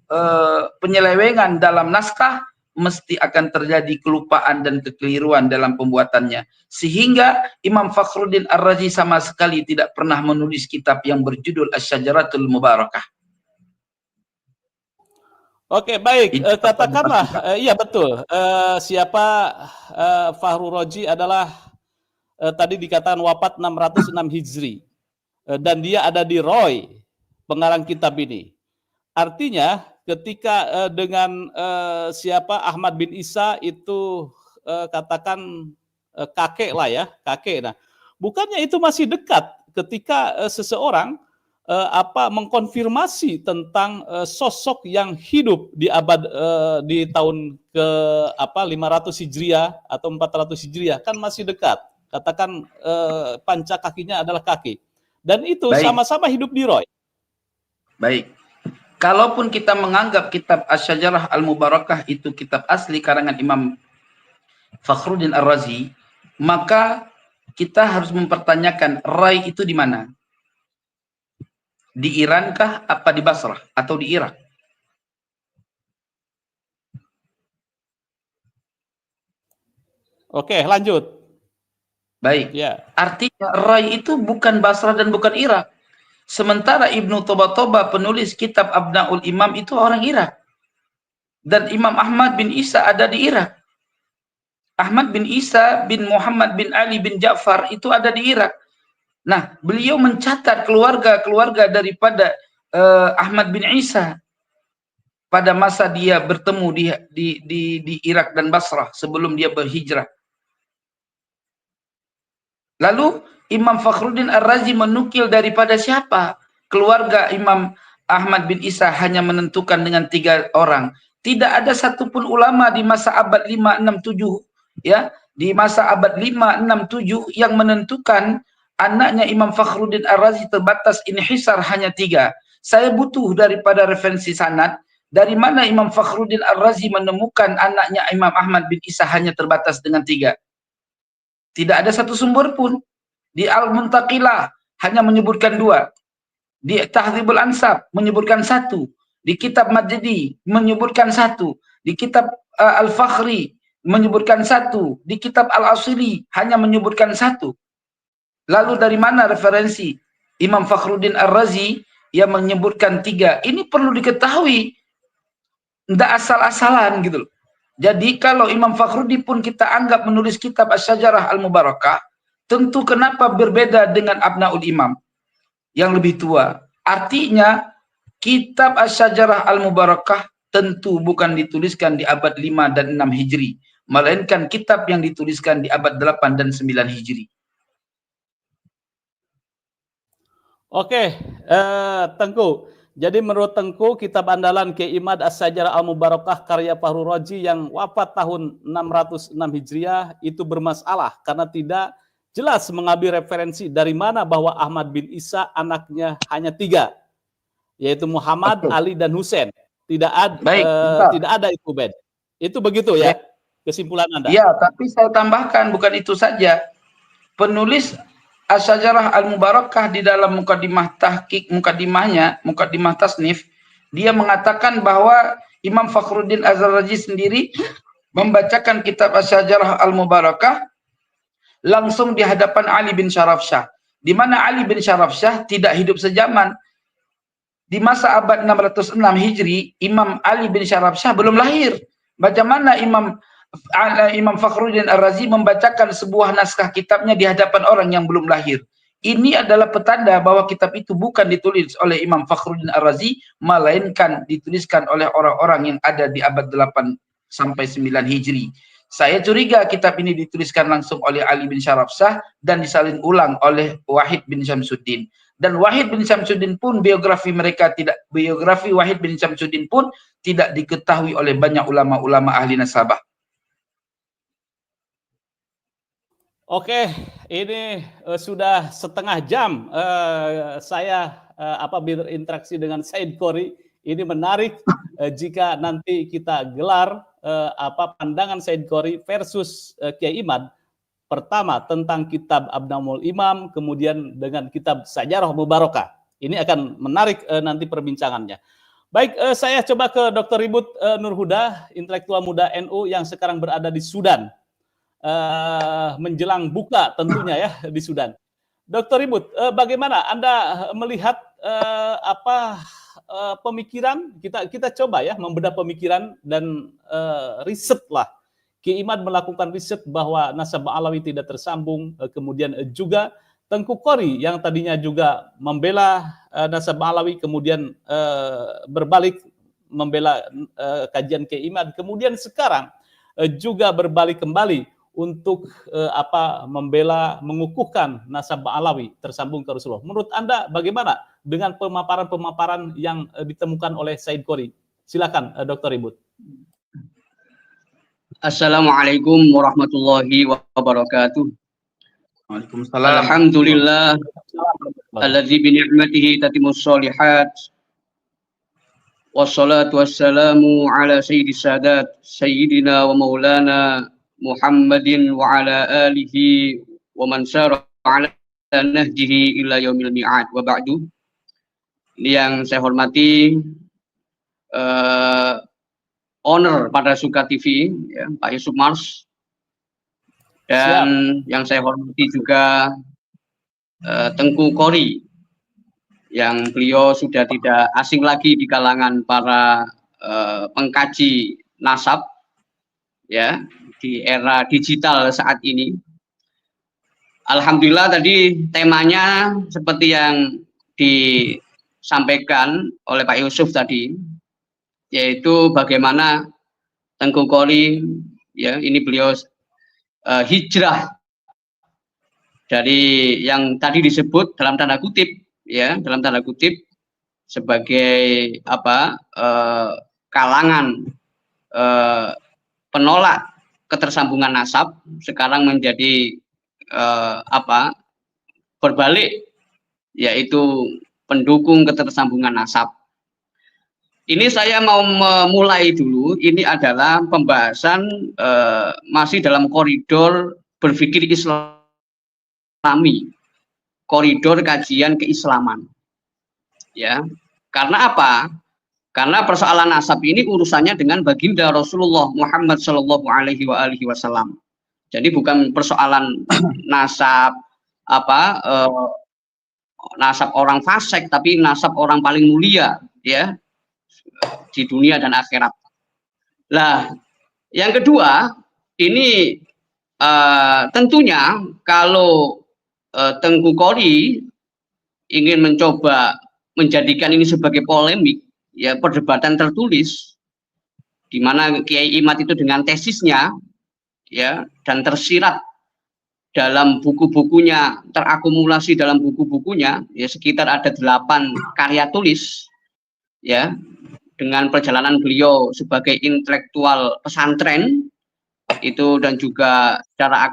penyelewengan dalam naskah, mesti akan terjadi kelupaan dan kekeliruan dalam pembuatannya. Sehingga Imam Fakhruddin Ar-Razi sama sekali tidak pernah menulis kitab yang berjudul Asy-Syajaratul Mubarakah. Oke, baik. Katakanlah, iya betul. Fahru Roji adalah tadi dikatakan wafat 606 Hijri. Dan dia ada di Roy, pengarang kitab ini. Artinya ketika dengan Ahmad bin Isa itu katakan kakek lah ya, kakek. Nah, bukannya itu masih dekat ketika seseorang mengkonfirmasi tentang sosok yang hidup di abad di tahun ke 500 Hijriah atau 400 Hijriah, kan masih dekat. Katakan panca kakinya adalah kaki. Dan itu sama-sama hidup di Roy. Baik. Kalaupun kita menganggap kitab Asy-Syajarah Al-Mubarakah itu kitab asli karangan Imam Fakhruddin Ar-Razi, maka kita harus mempertanyakan Rai itu di mana? Di Iran kah, apa di Basrah atau di Irak? Oke, lanjut. Baik. Ya. Artinya Rai itu bukan Basrah dan bukan Irak. Sementara Ibnu Toba penulis kitab Abnaul Imam itu orang Irak. Dan Imam Ahmad bin Isa ada di Irak. Ahmad bin Isa bin Muhammad bin Ali bin Ja'far itu ada di Irak. Nah, beliau mencatat keluarga-keluarga daripada Ahmad bin Isa pada masa dia bertemu di Irak dan Basrah sebelum dia berhijrah. Lalu Imam Fakhruddin Ar-Razi menukil daripada siapa? Keluarga Imam Ahmad bin Isa hanya menentukan dengan 3 orang. Tidak ada satupun ulama di masa abad 567 ya, di masa abad 567 yang menentukan anaknya Imam Fakhruddin Ar-Razi terbatas inhisar hanya 3. Saya butuh daripada referensi sanad. Dari mana Imam Fakhruddin Ar-Razi menemukan anaknya Imam Ahmad bin Isa hanya terbatas dengan 3? Tidak ada satu sumber pun. Di Al-Muntaqilah hanya menyebutkan 2. Di Tahdzibul Ansab menyebutkan 1. Di kitab Majdi menyebutkan 1. Di kitab Al-Fakhri menyebutkan 1. Di kitab Al-Asili hanya menyebutkan 1. Lalu dari mana referensi Imam Fakhruddin Ar-Razi yang menyebutkan 3? Ini perlu diketahui, tidak asal-asalan gitu loh. Jadi kalau Imam Fakhruddin pun kita anggap menulis kitab Asy-Syajarah Al-Mubarakah, tentu kenapa berbeda dengan Abnaul Imam yang lebih tua? Artinya kitab Asy-Syajarah Al-Mubarakah tentu bukan dituliskan di abad 5 dan 6 Hijri, melainkan kitab yang dituliskan di abad 8 dan 9 Hijri. Oke, Tengku. Jadi menurut Tengku, kitab andalan Kiai Imad Asy-Syajarah Al-Mubarakah karya Fahru Roji yang wafat tahun 606 Hijriah itu bermasalah karena tidak jelas mengambil referensi dari mana bahwa Ahmad bin Isa anaknya hanya 3, yaitu Muhammad, Betul. Ali, dan Husain. Tidak ada, Baik, tidak ada itu, Ben. Itu begitu ya, kesimpulan Anda? Ya, tapi saya tambahkan bukan itu saja. Penulis Asy-Syajarah Al-Mubarakah di dalam mukadimah tahqiq, mukadimah tasnif, dia mengatakan bahwa Imam Fakhruddin Az-Razi sendiri membacakan kitab Asy-Syajarah Al-Mubarakah langsung di hadapan Ali bin Syarafsyah, di mana Ali bin Syarafsyah tidak hidup sejaman. Di masa abad 606 Hijri, Imam Ali bin Syarafsyah belum lahir. Bagaimana Imam Fakhruddin Ar-Razi membacakan sebuah naskah kitabnya di hadapan orang yang belum lahir? Ini adalah petanda bahwa kitab itu bukan ditulis oleh Imam Fakhruddin Ar-Razi, melainkan dituliskan oleh orang-orang yang ada di abad 8 sampai 9 Hijri. Saya curiga kitab ini dituliskan langsung oleh Ali bin Syarafsyah dan disalin ulang oleh Wahid bin Syamsuddin. Dan Wahid bin Syamsuddin pun biografi Wahid bin Syamsuddin pun tidak diketahui oleh banyak ulama-ulama ahli nasabah. Oke, ini sudah setengah jam saya berinteraksi dengan Said Qori. Ini menarik jika nanti kita gelar pandangan Said Qori versus Kiai Imad. Pertama tentang kitab Abnamul Imam, kemudian dengan kitab Syajarah Mubarakah. Ini akan menarik nanti perbincangannya. Baik, saya coba ke Dr. Ribut Nur Huda, intelektual muda NU yang sekarang berada di Sudan. Menjelang buka tentunya ya di Sudan. Dr. Ribut, bagaimana Anda melihat pemikiran, kita coba ya membedah pemikiran dan riset lah. Ki Imad melakukan riset bahwa nasab Alawi tidak tersambung, kemudian juga Tengku Qori yang tadinya juga membela nasab Alawi, kemudian berbalik membela kajian Ki Imad, kemudian sekarang juga berbalik kembali untuk membela, mengukuhkan nasab Alawi tersambung ke Rasulullah. Menurut Anda bagaimana dengan pemaparan-pemaparan yang ditemukan oleh Said Qori? Silakan Dr. Ribut. Assalamualaikum warahmatullahi wabarakatuh. Waalaikumsalam. Alhamdulillah alladzi bi ni'matihi tatimmus shalihat. Wassalatu wassalamu ala sayyidis sadat sayyidina wa maulana Muhammadin wa ala alihi wa man sara ala nahjihi ila yaumil mi'ad wa ba'du. Yang saya hormati owner pada Suka TV, ya, Pak Yusuf Mars, dan yang saya hormati juga Tengku Qori, yang beliau sudah tidak asing lagi di kalangan para pengkaji nasab, ya, di era digital saat ini. Alhamdulillah tadi temanya seperti yang disampaikan oleh Pak Yusuf tadi, yaitu bagaimana Tengku Qori, ya, ini beliau hijrah dari yang tadi disebut dalam tanda kutip, ya, dalam tanda kutip sebagai kalangan penolak ketersambungan nasab, sekarang menjadi berbalik, yaitu pendukung ketersambungan nasab. Ini saya mau memulai dulu, ini adalah pembahasan masih dalam koridor berpikir Islami, koridor kajian keislaman. Ya, karena apa? Karena persoalan nasab ini urusannya dengan baginda Rasulullah Muhammad Shallallahu Alaihi Wasallam. Jadi bukan persoalan nasab nasab orang fasik, tapi nasab orang paling mulia, ya, di dunia dan akhirat. Nah, yang kedua, ini tentunya kalau Tengku Qori ingin mencoba menjadikan ini sebagai polemik, ya, perdebatan tertulis, di mana Kiai Imad itu dengan tesisnya, ya, dan tersirat dalam buku-bukunya, terakumulasi dalam buku-bukunya, ya, sekitar ada 8 karya tulis, ya, dengan perjalanan beliau sebagai intelektual pesantren, itu, dan juga secara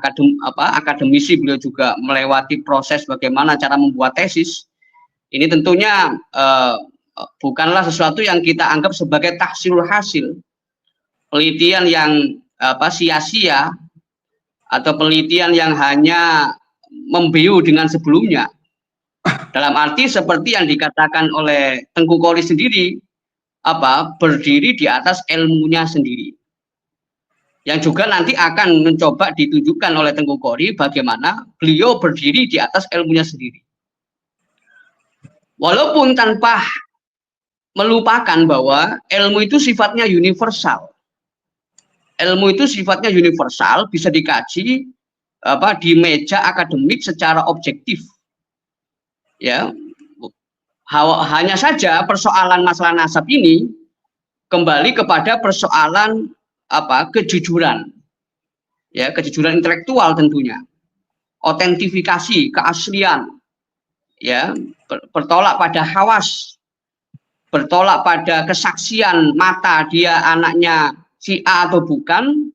akademisi beliau juga melewati proses bagaimana cara membuat tesis. Ini tentunya bukanlah sesuatu yang kita anggap sebagai tahsilul hasil, penelitian yang sia-sia atau penelitian yang hanya membiu dengan sebelumnya. Dalam arti seperti yang dikatakan oleh Tengku Qori sendiri, berdiri di atas ilmunya sendiri. Yang juga nanti akan mencoba ditunjukkan oleh Tengku Qori bagaimana beliau berdiri di atas ilmunya sendiri. Walaupun tanpa melupakan bahwa ilmu itu sifatnya universal. Ilmu itu sifatnya universal, bisa dikaji di meja akademik secara objektif. Ya, hanya saja persoalan masalah nasab ini kembali kepada persoalan kejujuran, ya, kejujuran intelektual tentunya, otentifikasi, keaslian, ya, bertolak pada hawas, bertolak pada kesaksian mata dia anaknya si A atau bukan,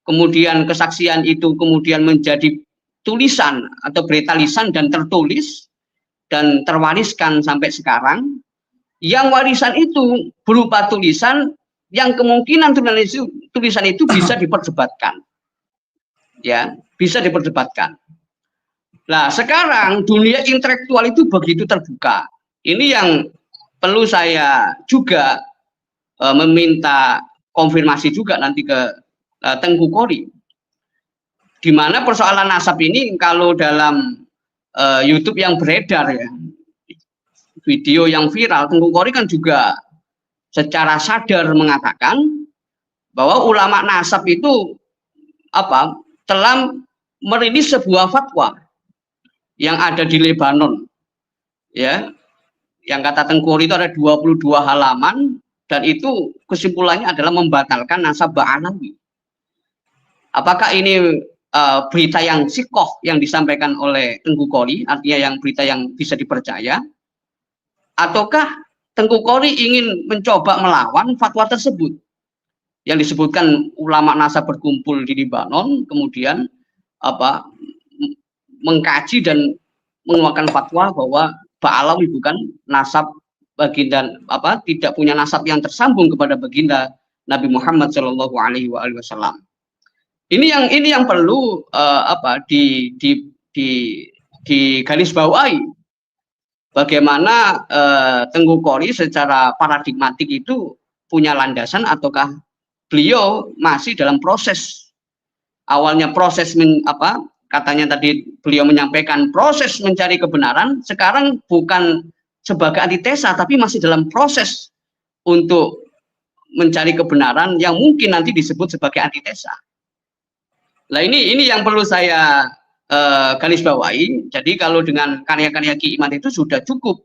kemudian kesaksian itu kemudian menjadi tulisan atau berita lisan dan tertulis dan terwariskan sampai sekarang, yang warisan itu berupa tulisan yang kemungkinan tulisan itu bisa diperdebatkan, ya, bisa diperdebatkan. Nah, sekarang dunia intelektual itu begitu terbuka. Ini yang perlu saya juga meminta konfirmasi juga nanti ke Tengku Qori, di mana persoalan nasab ini kalau dalam YouTube yang beredar, ya, video yang viral, Tengku Qori kan juga secara sadar mengatakan bahwa ulama nasab itu telah merilis sebuah fatwa yang ada di Lebanon, ya, yang kata Tengku Qori itu ada 22 halaman, dan itu kesimpulannya adalah membatalkan nasab Ba'alawi. Apakah ini berita yang sikoh yang disampaikan oleh Tengku Qori, artinya yang berita yang bisa dipercaya, ataukah Tengku Qori ingin mencoba melawan fatwa tersebut yang disebutkan ulama nasab berkumpul di Lebanon, kemudian mengkaji dan mengeluarkan fatwa bahwa Ba'alawi bukan nasab baginda, tidak punya nasab yang tersambung kepada baginda Nabi Muhammad Shallallahu Alaihi Wasallam. Ini yang perlu di garis bawahi, bagaimana Tengku Qori secara paradigmatik itu punya landasan ataukah beliau masih dalam proses. Awalnya proses katanya tadi beliau menyampaikan proses mencari kebenaran, sekarang bukan sebagai antitesa tapi masih dalam proses untuk mencari kebenaran yang mungkin nanti disebut sebagai antitesa. Nah, ini yang perlu saya garis bawahi. Jadi kalau dengan karya-karya Ki Imad itu sudah cukup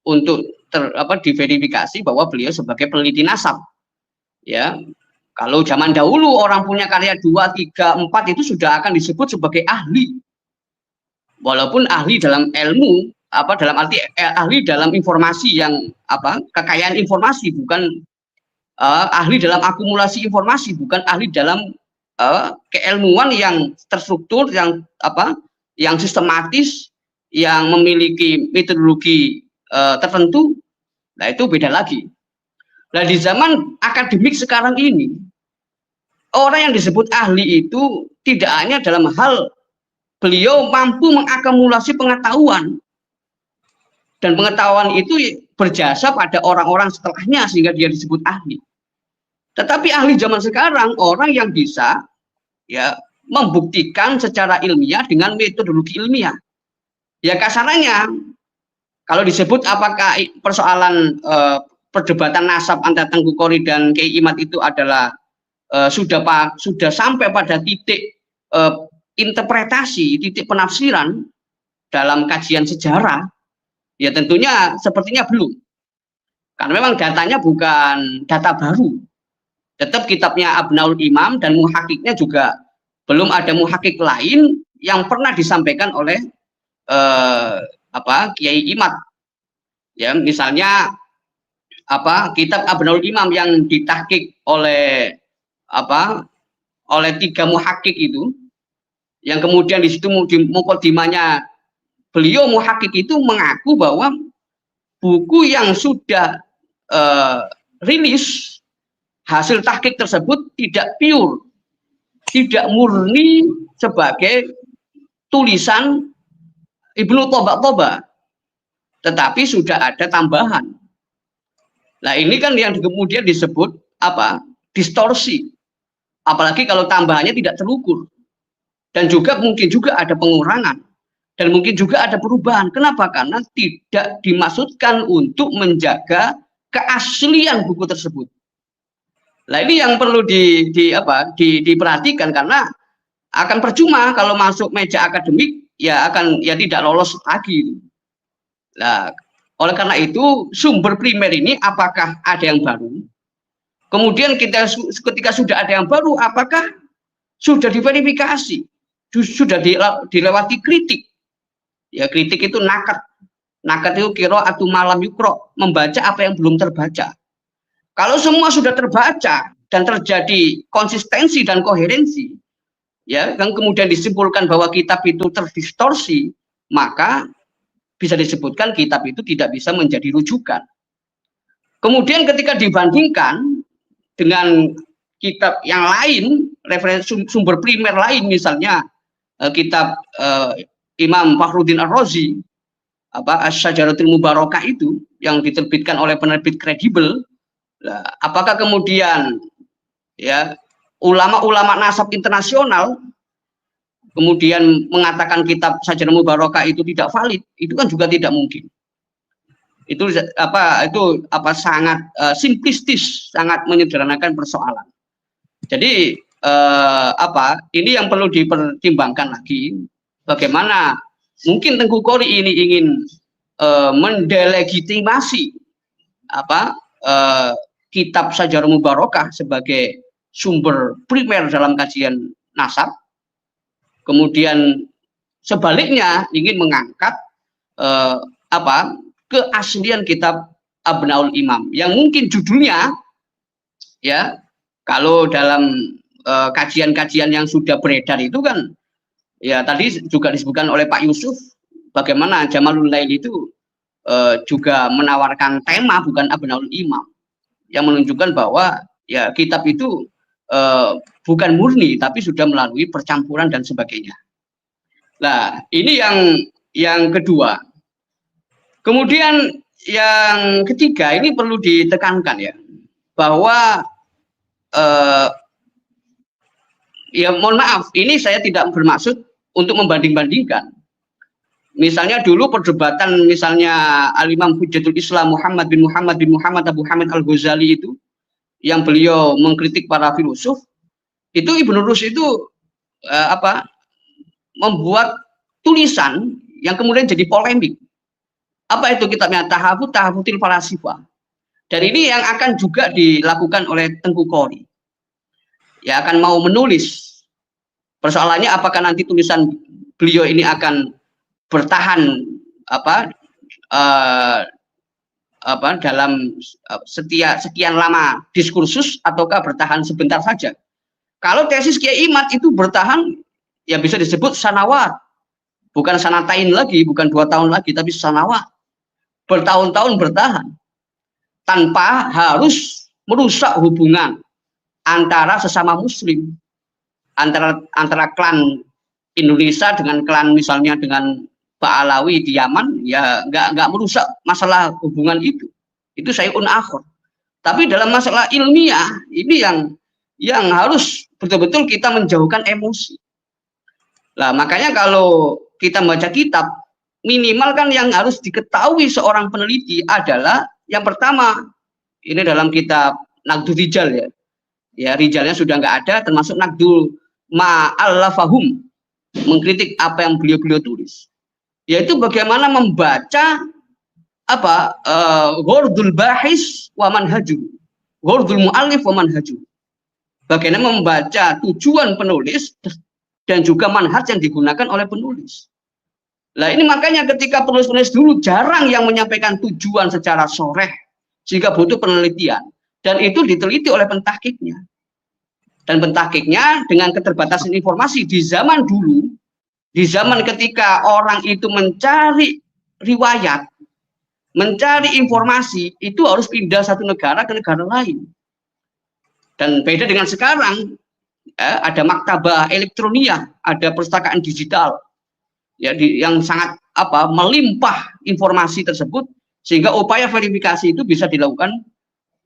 untuk diverifikasi bahwa beliau sebagai peneliti nasab. Ya, kalau zaman dahulu orang punya karya 2, 3, 4 itu sudah akan disebut sebagai ahli. Walaupun ahli dalam ilmu, dalam arti ahli dalam informasi yang kekayaan informasi, bukan ahli dalam akumulasi informasi, bukan ahli dalam keilmuan yang terstruktur, yang sistematis, yang memiliki metodologi tertentu. Nah, itu beda lagi. Nah, di zaman akademik sekarang ini, orang yang disebut ahli itu tidak hanya dalam hal beliau mampu mengakumulasi pengetahuan, dan pengetahuan itu berjasa pada orang-orang setelahnya sehingga dia disebut ahli. Tetapi ahli zaman sekarang orang yang bisa, ya, membuktikan secara ilmiah dengan metodologi ilmiah. Ya, kasarannya kalau disebut apakah persoalan perdebatan nasab antara Tengku Qori dan Kiai Imad itu adalah sudah sampai pada titik interpretasi, titik penafsiran dalam kajian sejarah, ya tentunya sepertinya belum. Karena memang datanya bukan data baru. Tetap kitabnya Abnaul Imam dan muhakiknya juga belum ada muhakik lain yang pernah disampaikan oleh Kiai Imad. Ya, misalnya kitab Abnaul Imam yang ditahqiq oleh oleh 3 muhakkik itu, yang kemudian di situ mukadimahnya beliau muhakkik itu mengaku bahwa buku yang sudah rilis hasil tahqiq tersebut tidak pure, tidak murni sebagai tulisan Ibnu Toba, tetapi sudah ada tambahan. Nah ini kan yang kemudian disebut apa? Distorsi. Apalagi kalau tambahannya tidak terukur. Dan juga mungkin juga ada pengurangan. Dan mungkin juga ada perubahan. Kenapa? Karena tidak dimaksudkan untuk menjaga keaslian buku tersebut. Nah ini yang perlu diperhatikan, karena akan percuma kalau masuk meja akademik ya tidak lolos lagi. Nah, oleh karena itu sumber primer ini apakah ada yang baru? Kemudian ketika sudah ada yang baru, apakah sudah diverifikasi, sudah dilewati kritik? Ya kritik itu nakat itu qiraatu malam yukro, membaca apa yang belum terbaca. Kalau semua sudah terbaca dan terjadi konsistensi dan koherensi, ya, yang kemudian disimpulkan bahwa kitab itu terdistorsi, maka bisa disebutkan kitab itu tidak bisa menjadi rujukan. Kemudian ketika dibandingkan dengan kitab yang lain, referensi sumber primer lain, misalnya kitab Imam Fakhruddin Ar-Razi, Asy-Syajaratul Mubarakah itu yang diterbitkan oleh penerbit kredibel, apakah kemudian ya ulama-ulama nasab internasional kemudian mengatakan kitab Syajaratul Mubarakah itu tidak valid? Itu kan juga tidak mungkin. Itu sangat simplistis, sangat menyederhanakan persoalan. Jadi ini yang perlu dipertimbangkan lagi, bagaimana mungkin Tengku Qori ini ingin mendelegitimasi kitab Syajaratul Mubarakah sebagai sumber primer dalam kajian nasab. Kemudian sebaliknya ingin mengangkat keaslian kitab Abnaul Imam yang mungkin judulnya, ya, kalau dalam kajian-kajian yang sudah beredar itu kan, ya tadi juga disebutkan oleh Pak Yusuf bagaimana Jamalul Lail itu juga menawarkan tema bukan Abnaul Imam, yang menunjukkan bahwa ya kitab itu bukan murni tapi sudah melalui percampuran dan sebagainya. Nah ini yang kedua. Kemudian yang ketiga, ini perlu ditekankan ya, bahwa ya mohon maaf, ini saya tidak bermaksud untuk membanding-bandingkan. Misalnya dulu perdebatan misalnya Al-Imam Hujjatul Islam Muhammad bin Muhammad Abu Hamid Al-Ghazali itu, yang beliau mengkritik para filosof, itu Ibnu Rushd itu membuat tulisan yang kemudian jadi polemik. Apa itu kitabnya? Tahafutil Falasifah. Dan ini yang akan juga dilakukan oleh Tengku Qori. Ya akan mau menulis. Persoalannya apakah nanti tulisan beliau ini akan bertahan dalam sekian lama diskursus, ataukah bertahan sebentar saja. Kalau tesis Kiai Imad itu bertahan, ya bisa disebut sanawat, bukan sanatain lagi, bukan 2 tahun lagi, tapi sanawat, bertahun-tahun bertahan tanpa harus merusak hubungan antara sesama Muslim, antara klan Indonesia dengan klan misalnya dengan Ba'alawi di Yaman, ya nggak merusak masalah hubungan itu syai'un akhir. Tapi dalam masalah ilmiah ini yang harus betul-betul kita menjauhkan emosi. Lah makanya kalau kita membaca kitab, minimal kan yang harus diketahui seorang peneliti adalah yang pertama, ini dalam kitab Naqdul Rijal ya. Ya rijalnya sudah nggak ada, termasuk Naqdul Ma'allafahum, mengkritik apa yang beliau tulis. Yaitu bagaimana membaca ghordul bahis wa manhaju, ghordul muallif wa manhaju. Bagaimana membaca tujuan penulis dan juga manhaj yang digunakan oleh penulis. Nah ini makanya ketika penulis-penulis dulu jarang yang menyampaikan tujuan secara soreh, sehingga butuh penelitian, dan itu diteliti oleh pentahkiknya. Dan pentahkiknya dengan keterbatasan informasi di zaman dulu, di zaman ketika orang itu mencari riwayat, mencari informasi, itu harus pindah satu negara ke negara lain. Dan beda dengan sekarang, ada maktabah elektronik, ada perpustakaan digital, ya, yang sangat melimpah informasi tersebut, sehingga upaya verifikasi itu bisa dilakukan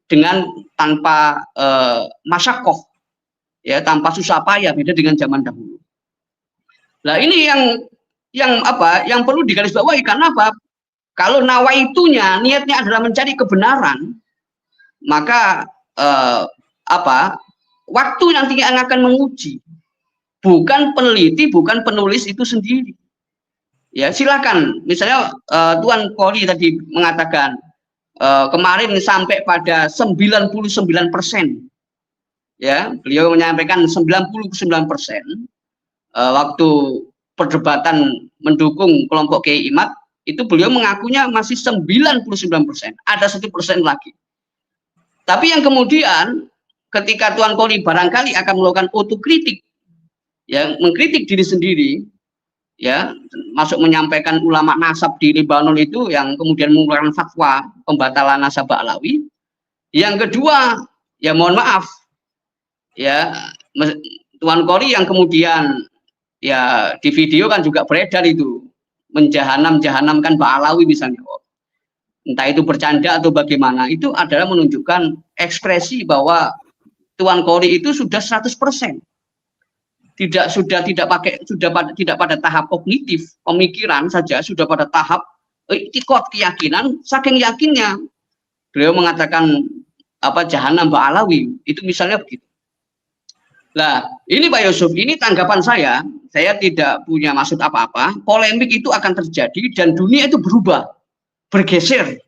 dengan tanpa masyakoh, ya, tanpa susah payah, beda dengan zaman dahulu. Nah, ini yang perlu digarisbawahi, karena apa? Kalau nawaitunya, niatnya adalah mencari kebenaran, maka waktu nanti yang akan menguji, bukan peneliti, bukan penulis itu sendiri. Ya, silakan. Misalnya Tuan Qory tadi mengatakan kemarin sampai pada 99%. Ya, beliau menyampaikan 99%. Waktu perdebatan mendukung kelompok Kiai Imad, itu beliau mengakunya masih 99%. Ada 1% lagi. Tapi yang kemudian ketika Tuan Qory barangkali akan melakukan otokritik, ya, mengkritik diri sendiri, ya, masuk menyampaikan ulama nasab di Lebanon itu yang kemudian mengeluarkan fatwa pembatalan nasab Ba'alawi. Yang kedua, ya mohon maaf, ya, Tuan Qory yang kemudian ya di video kan juga beredar itu menjahanamkan Ba'alawi misalnya, entah itu bercanda atau bagaimana, itu adalah menunjukkan ekspresi bahwa Tuan Qory itu sudah 100%. Tidak pada tahap kognitif pemikiran saja, sudah pada tahap itikad, keyakinan. Saking yakinnya beliau mengatakan jahanam Ba'alawi, itu misalnya begitu. Nah, ini Pak Yusuf, ini tanggapan saya tidak punya maksud apa-apa. Polemik itu akan terjadi dan dunia itu berubah, bergeser.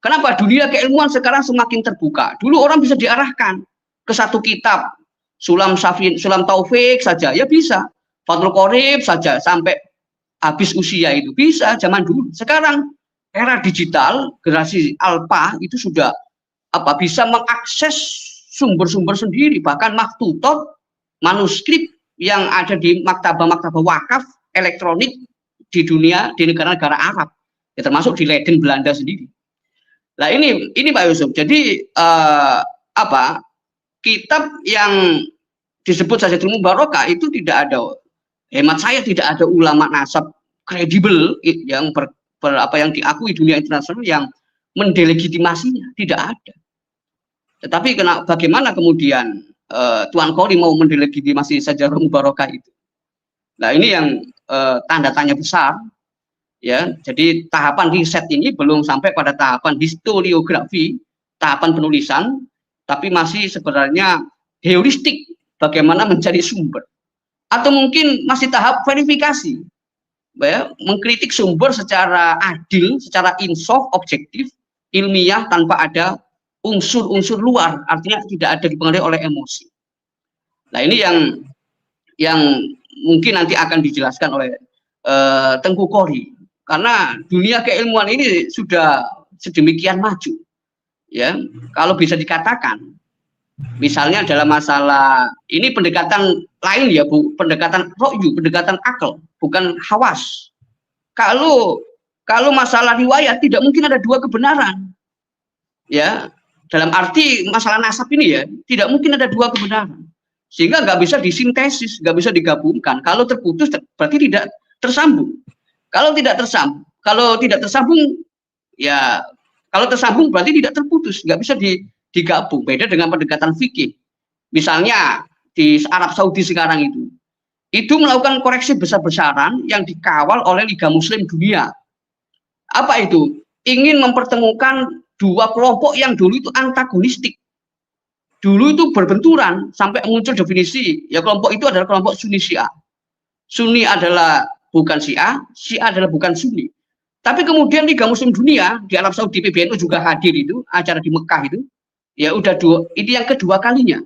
Kenapa? Dunia keilmuan sekarang semakin terbuka. Dulu orang bisa diarahkan ke satu kitab, Sulam Taufik saja, ya bisa. Fathul Qorib saja, sampai habis usia itu bisa, zaman dulu. Sekarang, era digital, generasi alpha, itu sudah bisa mengakses sumber-sumber sendiri, bahkan maktutot, manuskrip yang ada di maktabah-maktabah wakaf elektronik di dunia, di negara-negara Arab, ya, termasuk di Leiden Belanda sendiri. Nah, ini Pak Yusuf. Jadi kitab yang disebut Sajatul Mubarakah itu tidak ada, hemat saya tidak ada ulama nasab kredibel yang yang diakui dunia internasional yang mendelegitimasinya, tidak ada. Tetapi bagaimana kemudian Tuan Qory mau mendelegitimasi Sajatul Mubarakah itu? Nah, ini yang tanda tanya besar, ya. Jadi tahapan riset ini belum sampai pada tahapan historiografi, tahapan penulisan, tapi masih sebenarnya heuristik bagaimana mencari sumber, atau mungkin masih tahap verifikasi, ya, mengkritik sumber secara adil, secara insaf, objektif, ilmiah, tanpa ada unsur-unsur luar, artinya tidak ada dipengaruhi oleh emosi. Nah, ini yang mungkin nanti akan dijelaskan oleh Tengku Qory, karena dunia keilmuan ini sudah sedemikian maju, ya. Kalau bisa dikatakan, misalnya dalam masalah ini pendekatan lain, ya, Bu, pendekatan ro'yu, pendekatan akal, bukan hawas. Kalau masalah riwayat tidak mungkin ada dua kebenaran, ya. Dalam arti masalah nasab ini, ya, tidak mungkin ada dua kebenaran, sehingga nggak bisa disintesis, nggak bisa digabungkan. Kalau terputus berarti tidak tersambung. Kalau tidak tersambung, ya, kalau tersambung berarti tidak terputus, nggak bisa digabung. Beda dengan pendekatan fikih. Misalnya di Arab Saudi sekarang itu melakukan koreksi besar-besaran yang dikawal oleh Liga Muslim Dunia. Apa itu? Ingin mempertemukan dua kelompok yang dulu itu antagonistik. Dulu itu berbenturan sampai muncul definisi, ya, kelompok itu adalah kelompok Sunni Syiah. Sunni adalah bukan Syiah, Syiah adalah bukan Sunni. Tapi kemudian Liga Muslim Dunia di Arab Saudi, PBNU juga hadir itu, acara di Mekah itu, ya udah ini yang kedua kalinya.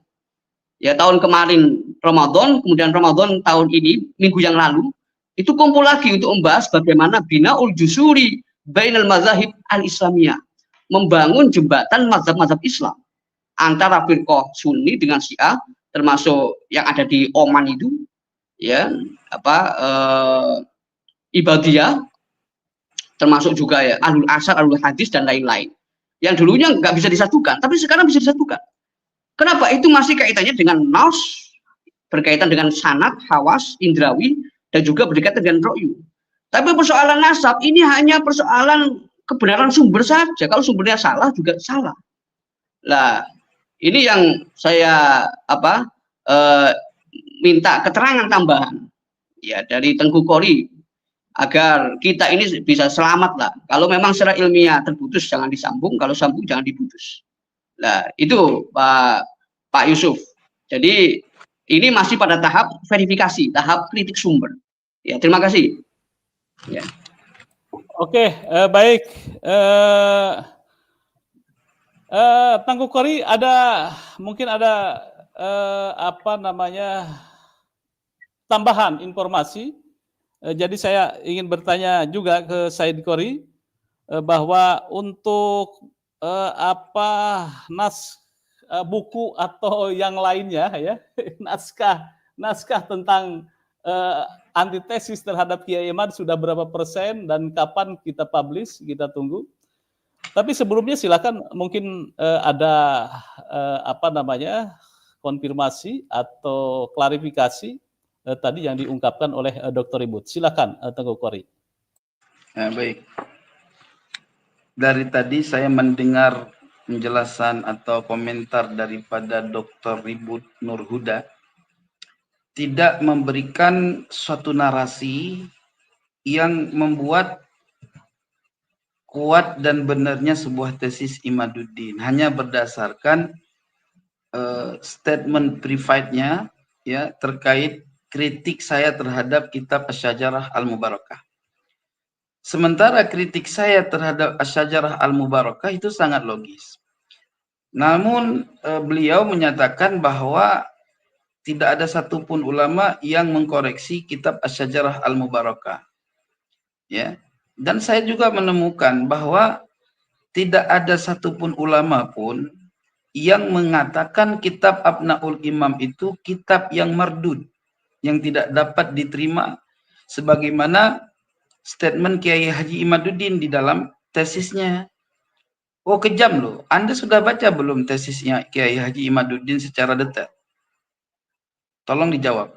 Ya, tahun kemarin Ramadan, kemudian Ramadan tahun ini, minggu yang lalu, itu kumpul lagi untuk membahas bagaimana binaul jusuri bainal mazahib al-islamiyah, membangun jembatan mazhab-mazhab Islam antara firqah Sunni dengan Syiah termasuk yang ada di Oman itu, ya, Ibadiyah, termasuk juga ya Ahlul Asar, Ahlul Hadis dan lain-lain. Yang dulunya nggak bisa disatukan, tapi sekarang bisa disatukan. Kenapa? Itu masih kaitannya dengan nas, berkaitan dengan sanad, hawas, indrawi, dan juga berkaitan dengan ro'yu. Tapi persoalan nasab ini hanya persoalan kebenaran sumber saja. Kalau sumbernya salah juga salah. Lah, ini yang saya minta keterangan tambahan ya dari Tengku Qori agar kita ini bisa selamat lah. Kalau memang secara ilmiah terputus jangan disambung, kalau sambung jangan diputus. Nah, itu Pak Yusuf. Jadi ini masih pada tahap verifikasi, tahap kritik sumber. Ya, terima kasih. Ya. Oke, baik. Tengku Qori mungkin ada tambahan informasi. Jadi saya ingin bertanya juga ke Said Qori bahwa untuk buku atau yang lainnya ya, naskah tentang antitesis terhadap Kiai Imad sudah berapa persen dan kapan kita publish, kita tunggu. Tapi sebelumnya silakan mungkin ada konfirmasi atau klarifikasi tadi yang diungkapkan oleh Dr. Ribut. Silakan Tengku Qori. Baik. Dari tadi saya mendengar penjelasan atau komentar daripada Dr. Ribut Nurhuda tidak memberikan suatu narasi yang membuat kuat dan benarnya sebuah tesis Imaduddin, hanya berdasarkan statement private-nya ya terkait kritik saya terhadap kitab Asy-Syajarah Al-Mubarakah. Sementara kritik saya terhadap Asy-Syajarah Al-Mubarakah itu sangat logis. Namun beliau menyatakan bahwa tidak ada satupun ulama yang mengkoreksi kitab Asy-Syajarah Al-Mubarakah. Ya. Dan saya juga menemukan bahwa tidak ada satupun ulama pun yang mengatakan kitab Abnaul Imam itu kitab yang mardud, yang tidak dapat diterima, sebagaimana statement Kiai Haji Imaduddin di dalam tesisnya. Oh, kejam loh. Anda sudah baca belum tesisnya Kiai Haji Imaduddin secara detail? Tolong dijawab.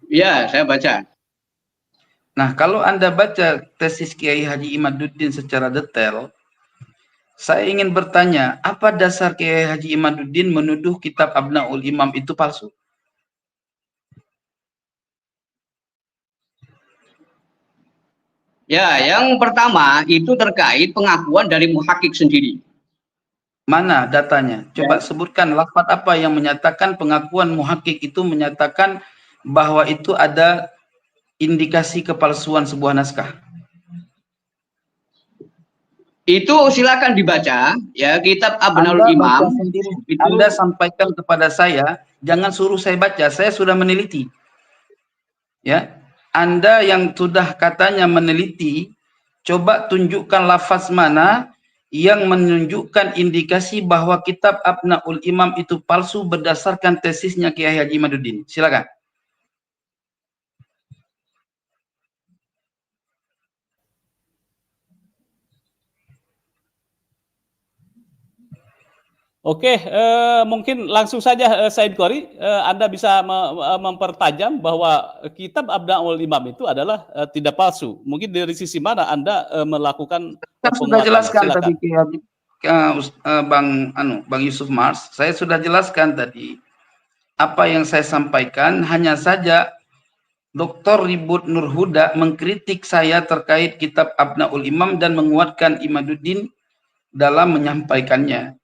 Ya, saya baca. Nah, kalau Anda baca tesis Kiai Haji Imaduddin secara detail, saya ingin bertanya, apa dasar Kiai Haji Imaduddin menuduh kitab Abnaul Imam itu palsu? Ya, yang pertama itu terkait pengakuan dari muhakik sendiri. Mana datanya? Coba sebutkan lafaz apa yang menyatakan pengakuan muhakik itu menyatakan bahwa itu ada indikasi kepalsuan sebuah naskah. Itu silakan dibaca ya, kitab Abnaul Imam. Anda sampaikan kepada saya, jangan suruh saya baca, saya sudah meneliti. Ya. Anda yang sudah katanya meneliti, coba tunjukkan lafaz mana yang menunjukkan indikasi bahwa kitab Abnaul Imam itu palsu berdasarkan tesisnya Kiai Haji Imaduddin. Silakan. Oke, mungkin langsung saja Said Qori, Anda bisa mempertajam bahwa kitab Abnaul Imam itu adalah tidak palsu. Mungkin dari sisi mana Anda melakukan penguatan? Sudah jelaskan tadi Bang Yusuf Mars, saya sudah jelaskan tadi apa yang saya sampaikan, hanya saja Dr. Ribut Nurhuda mengkritik saya terkait kitab Abnaul Imam dan menguatkan Imaduddin dalam menyampaikannya.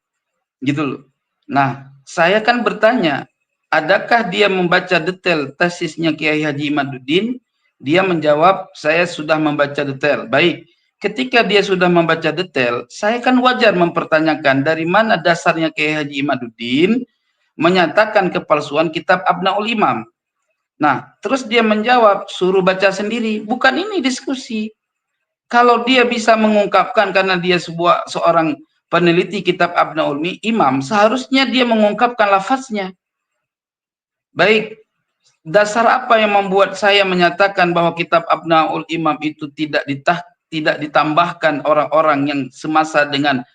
Gitu loh. Nah, saya kan bertanya, adakah dia membaca detail tesisnya Kiai Haji Imaduddin? Dia menjawab, saya sudah membaca detail. Baik, ketika dia sudah membaca detail, saya kan wajar mempertanyakan dari mana dasarnya Kiai Haji Imaduddin menyatakan kepalsuan kitab Abnaul Imam. Nah, terus dia menjawab, suruh baca sendiri. Bukan ini diskusi. Kalau dia bisa mengungkapkan karena dia seorang peneliti kitab Abnaul Imam, seharusnya dia mengungkapkan lafaznya. Baik, dasar apa yang membuat saya menyatakan bahwa kitab Abnaul Imam itu tidak ditambahkan orang-orang yang semasa dengan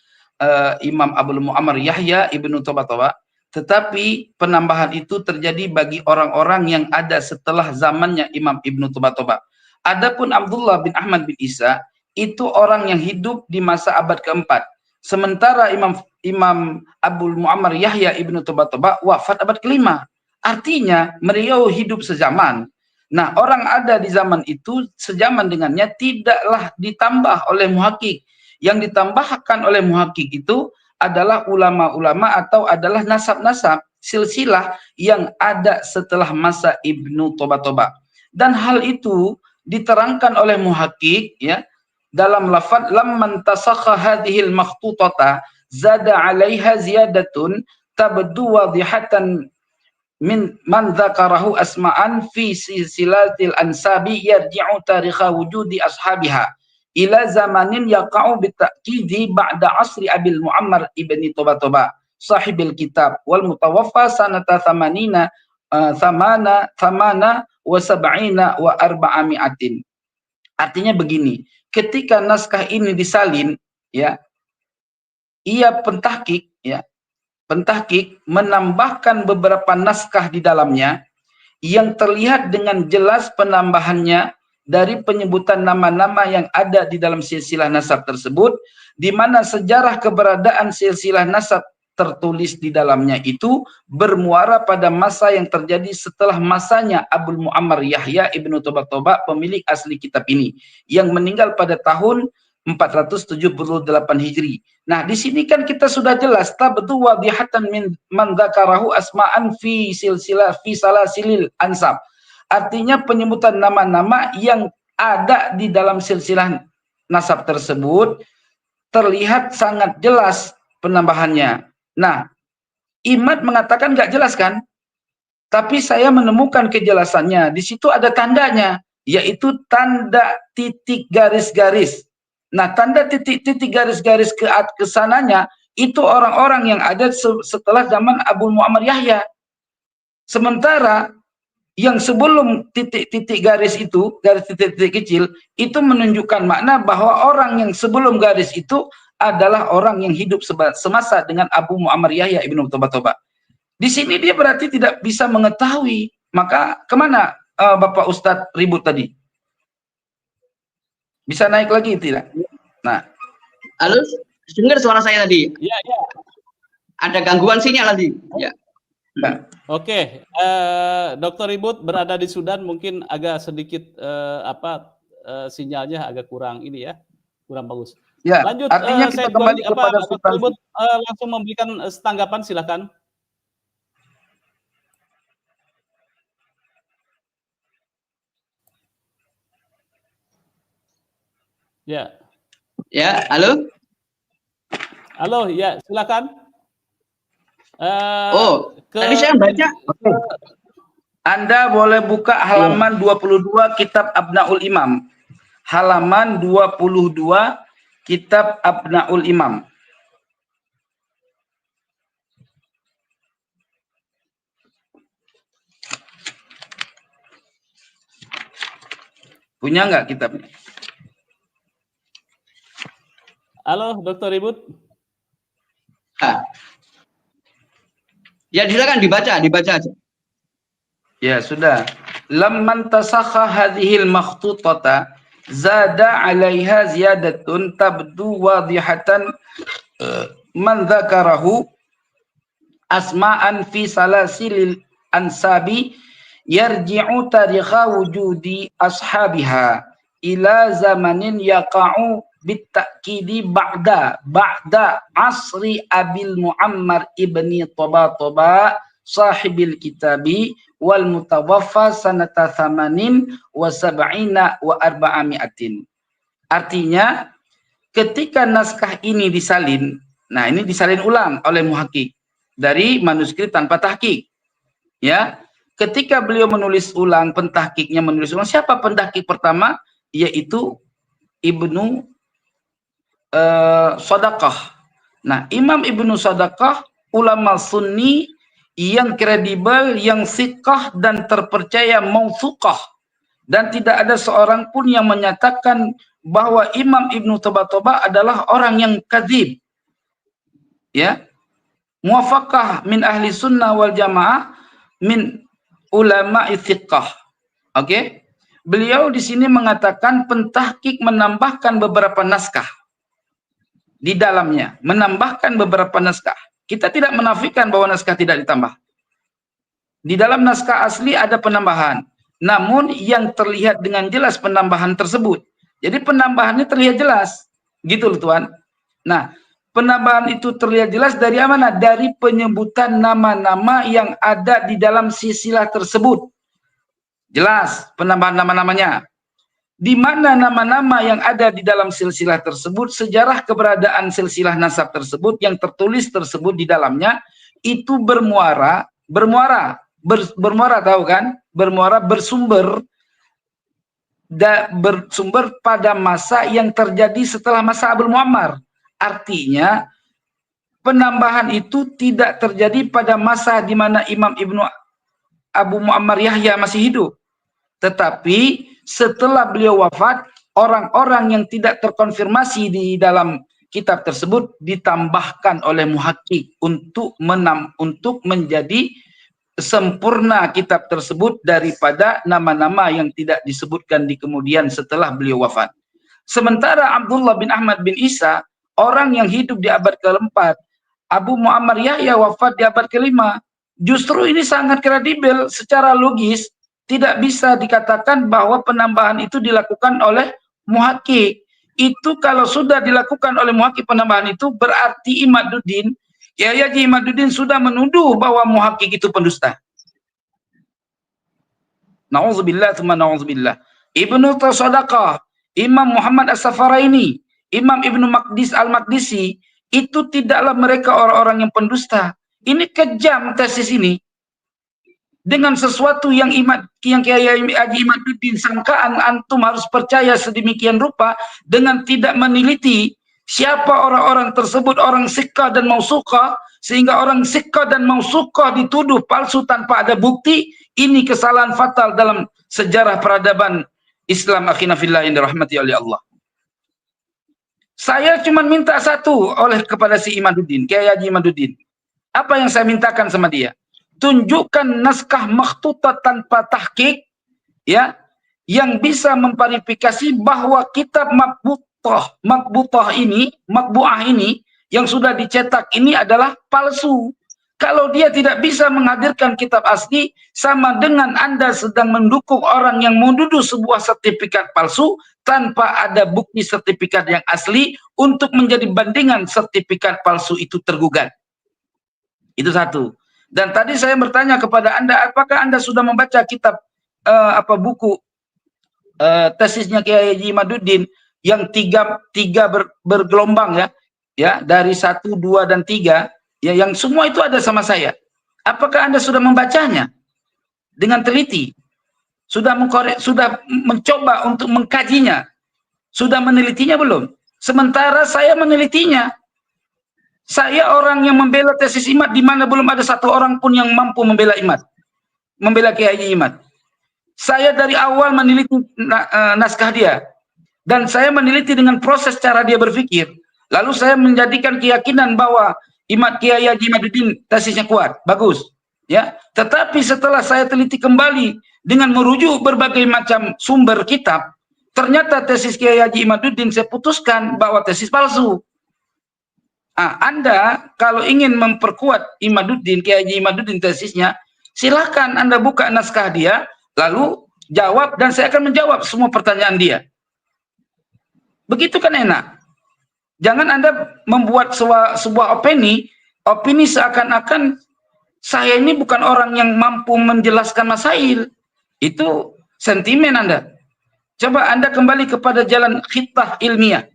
Imam Abdul Mu'ammar Yahya Ibnu Toba-Toba, tetapi penambahan itu terjadi bagi orang-orang yang ada setelah zamannya Imam Ibnu Toba-Toba. Adapun Abdullah bin Ahmad bin Isa itu orang yang hidup di masa abad keempat. Sementara Imam Abdul Mu'ammar Yahya Ibnu Toba-Toba wafat abad kelima. Artinya beliau hidup sezaman. Nah, orang ada di zaman itu sezaman dengannya tidaklah ditambah oleh muhakik. Yang ditambahkan oleh muhakik itu adalah ulama-ulama atau adalah nasab-nasab silsilah yang ada setelah masa Ibnu Toba-Toba. Dan hal itu diterangkan oleh muhakik ya dalam lafaz lamman tasakha hadhil makhtutata zada 'alaiha ziyadatun tabdu wadihatan min man dzakarahu asma'an fi silsilatil ansabi yarji'u tarikha wujudi ashabiha ila zamanin yaqa'u bitakidi ba'da asri Abil Mu'ammar ibni Toba-Toba sahibil kitab wal mutawaffa sanata thamanina wa sab'ina wa arba'ami'atin. Artinya begini, ketika naskah ini disalin ya, ia pentahkik ya, pentahkik menambahkan beberapa naskah di dalamnya yang terlihat dengan jelas penambahannya dari penyebutan nama-nama yang ada di dalam silsilah nasab tersebut, di mana sejarah keberadaan silsilah nasab tertulis di dalamnya itu bermuara pada masa yang terjadi setelah masanya Abul Mu'ammar Yahya Ibnu Toba-Toba, pemilik asli kitab ini, yang meninggal pada tahun 478 Hijri. Nah, di sini kan kita sudah jelas tabdu wadihatan min man dzakarahu asma'an fi salasilil ansab. Artinya penyebutan nama-nama yang ada di dalam silsilah nasab tersebut terlihat sangat jelas penambahannya. Nah, Imad mengatakan nggak jelas kan? Tapi saya menemukan kejelasannya. Di situ ada tandanya, yaitu tanda titik garis-garis. Nah, tanda titik-titik garis-garis ke sananya itu orang-orang yang ada setelah zaman Abu Mu'ammar Yahya. Sementara yang sebelum titik-titik garis itu, garis titik-titik kecil, itu menunjukkan makna bahwa orang yang sebelum garis itu adalah orang yang hidup semasa dengan Abu Mu'ammar Yahya Ibnu Toba-Toba. Di sini dia berarti tidak bisa mengetahui. Maka kemana Bapak Ustadz ribut tadi? Bisa naik lagi tidak? Nah, halo, dengar suara saya tadi? Ya, ya. Ada gangguan sinyal tadi? Ya. Oke, Dr. Ribut berada di Sudan, mungkin agak sedikit sinyalnya agak kurang ini ya, kurang bagus. Ya, lanjut, artinya kita kembali kepada Dr. Ribut langsung memberikan tanggapan, silakan. Ya. Ya, halo. Halo, ya, silakan. Tadi saya baca. Anda boleh buka halaman 22 kitab Abnaul Imam. Halaman 22 kitab Abnaul Imam. Punya nggak kitabnya? Halo, Dr. Ribut. Ya, silakan dibaca aja. Ya, sudah. Lamman tasakha hadhil makhtutata zada 'alaiha ziyadatun tabdu wadihatan man dzakarahu asma'an fi salasilil ansabi yarji'u tarikha wujudi ashabiha ila zamanin yaqa'u bitakidi ba'da asri Abil Mu'ammar ibni Toba-Toba sahibil kitabi wal mutawaffa sanata thamanin wa sab'ina wa arba'ami'atin. Artinya ketika naskah ini disalin, nah ini disalin ulang oleh muhakik dari manuskrip tanpa tahqiq. Ya, ketika beliau menulis ulang, pentahqiqnya menulis ulang, siapa pentahqiq pertama? Yaitu Ibnu Sadaqah. Nah, Imam Ibnu Sadaqah, ulama sunni yang kredibel, yang thiqah dan terpercaya, mausuqah. Dan tidak ada seorang pun yang menyatakan bahwa Imam Ibnu Tabataba adalah orang yang kadzib. Ya. Muwafaqah min ahli sunnah wal jamaah min ulama thiqah. Oke. Beliau di sini mengatakan pentahqiq menambahkan beberapa naskah di dalamnya, menambahkan beberapa naskah. Kita tidak menafikan bahwa naskah tidak ditambah. Di dalam naskah asli ada penambahan, namun yang terlihat dengan jelas penambahan tersebut. Jadi penambahannya terlihat jelas, gitu loh Tuan. Nah, penambahan itu terlihat jelas dari mana? Dari penyebutan nama-nama yang ada di dalam silsilah tersebut. Jelas penambahan nama-namanya. Di mana nama-nama yang ada di dalam silsilah tersebut, sejarah keberadaan silsilah nasab tersebut yang tertulis tersebut di dalamnya itu bermuara tahu kan? Bermuara bersumber pada masa yang terjadi setelah masa Abul Muammar. Artinya penambahan itu tidak terjadi pada masa di mana Imam Ibnu Abu Muammar Yahya masih hidup. Tetapi setelah beliau wafat, orang-orang yang tidak terkonfirmasi di dalam kitab tersebut ditambahkan oleh muhakkik untuk menjadi sempurna kitab tersebut daripada nama-nama yang tidak disebutkan di kemudian setelah beliau wafat. Sementara Abdullah bin Ahmad bin Isa, orang yang hidup di abad ke-4, Abu Muammar Yahya wafat di abad ke-5. Justru ini sangat kredibel secara logis. Tidak bisa dikatakan bahwa penambahan itu dilakukan oleh muhakkik. Itu kalau sudah dilakukan oleh muhakkik penambahan itu berarti Imaduddin, Kyai Haji Imaduddin sudah menuduh bahwa muhakkik itu pendusta. Nauzubillah tsumma nauzubillah. Ibnu Tasadaqah, Imam Muhammad As-Safaraini, Imam Ibnu Maqdis Al-Maqdisi, itu tidaklah mereka orang-orang yang pendusta. Ini kejam tesis ini. Dengan sesuatu yang Kyai Haji Imaduddin sangkaan antum harus percaya sedemikian rupa dengan tidak meneliti siapa orang-orang tersebut, orang siqah dan mausuqah, sehingga orang siqah dan mausuqah dituduh palsu tanpa ada bukti. Ini kesalahan fatal dalam sejarah peradaban Islam, akhina fillah yang dirahmati oleh Allah. Saya cuma minta satu kepada si Imaduddin, Kyai Haji Imaduddin. Apa yang saya mintakan sama dia? Tunjukkan naskah makhtutah tanpa tahqiq, ya, yang bisa memverifikasi bahwa kitab makbutah ini yang sudah dicetak ini adalah palsu. Kalau dia tidak bisa menghadirkan kitab asli, sama dengan Anda sedang mendukung orang yang menuduh sebuah sertifikat palsu tanpa ada bukti sertifikat yang asli untuk menjadi bandingan sertifikat palsu itu tergugat. Itu satu. Dan tadi saya bertanya kepada Anda, apakah Anda sudah membaca kitab buku tesisnya Kyai Haji Imaduddin yang tiga bergelombang, ya, dari 1, 2, dan 3, ya, yang semua itu ada sama saya. Apakah Anda sudah membacanya dengan teliti? Sudah mencoba untuk mengkajinya? Sudah menelitinya belum? Sementara saya menelitinya. Saya orang yang membela tesis Imad di mana belum ada satu orang pun yang mampu membela Imad, membela Kyai Haji Imad. Saya dari awal meneliti naskah dia, dan saya meneliti dengan proses cara dia berpikir. Lalu saya menjadikan keyakinan bahwa Kyai Haji Imaduddin tesisnya kuat, bagus, ya. Tetapi setelah saya teliti kembali dengan merujuk berbagai macam sumber kitab, ternyata tesis Kyai Haji Imaduddin saya putuskan bahwa tesis palsu. Anda kalau ingin memperkuat Imaduddin, Kyai Haji Imaduddin tesisnya, silahkan Anda buka naskah dia, lalu jawab, dan saya akan menjawab semua pertanyaan dia. Begitu kan enak. Jangan Anda membuat sebuah opini seakan-akan saya ini bukan orang yang mampu menjelaskan masail. Itu sentimen Anda. Coba Anda kembali kepada jalan khitah ilmiah.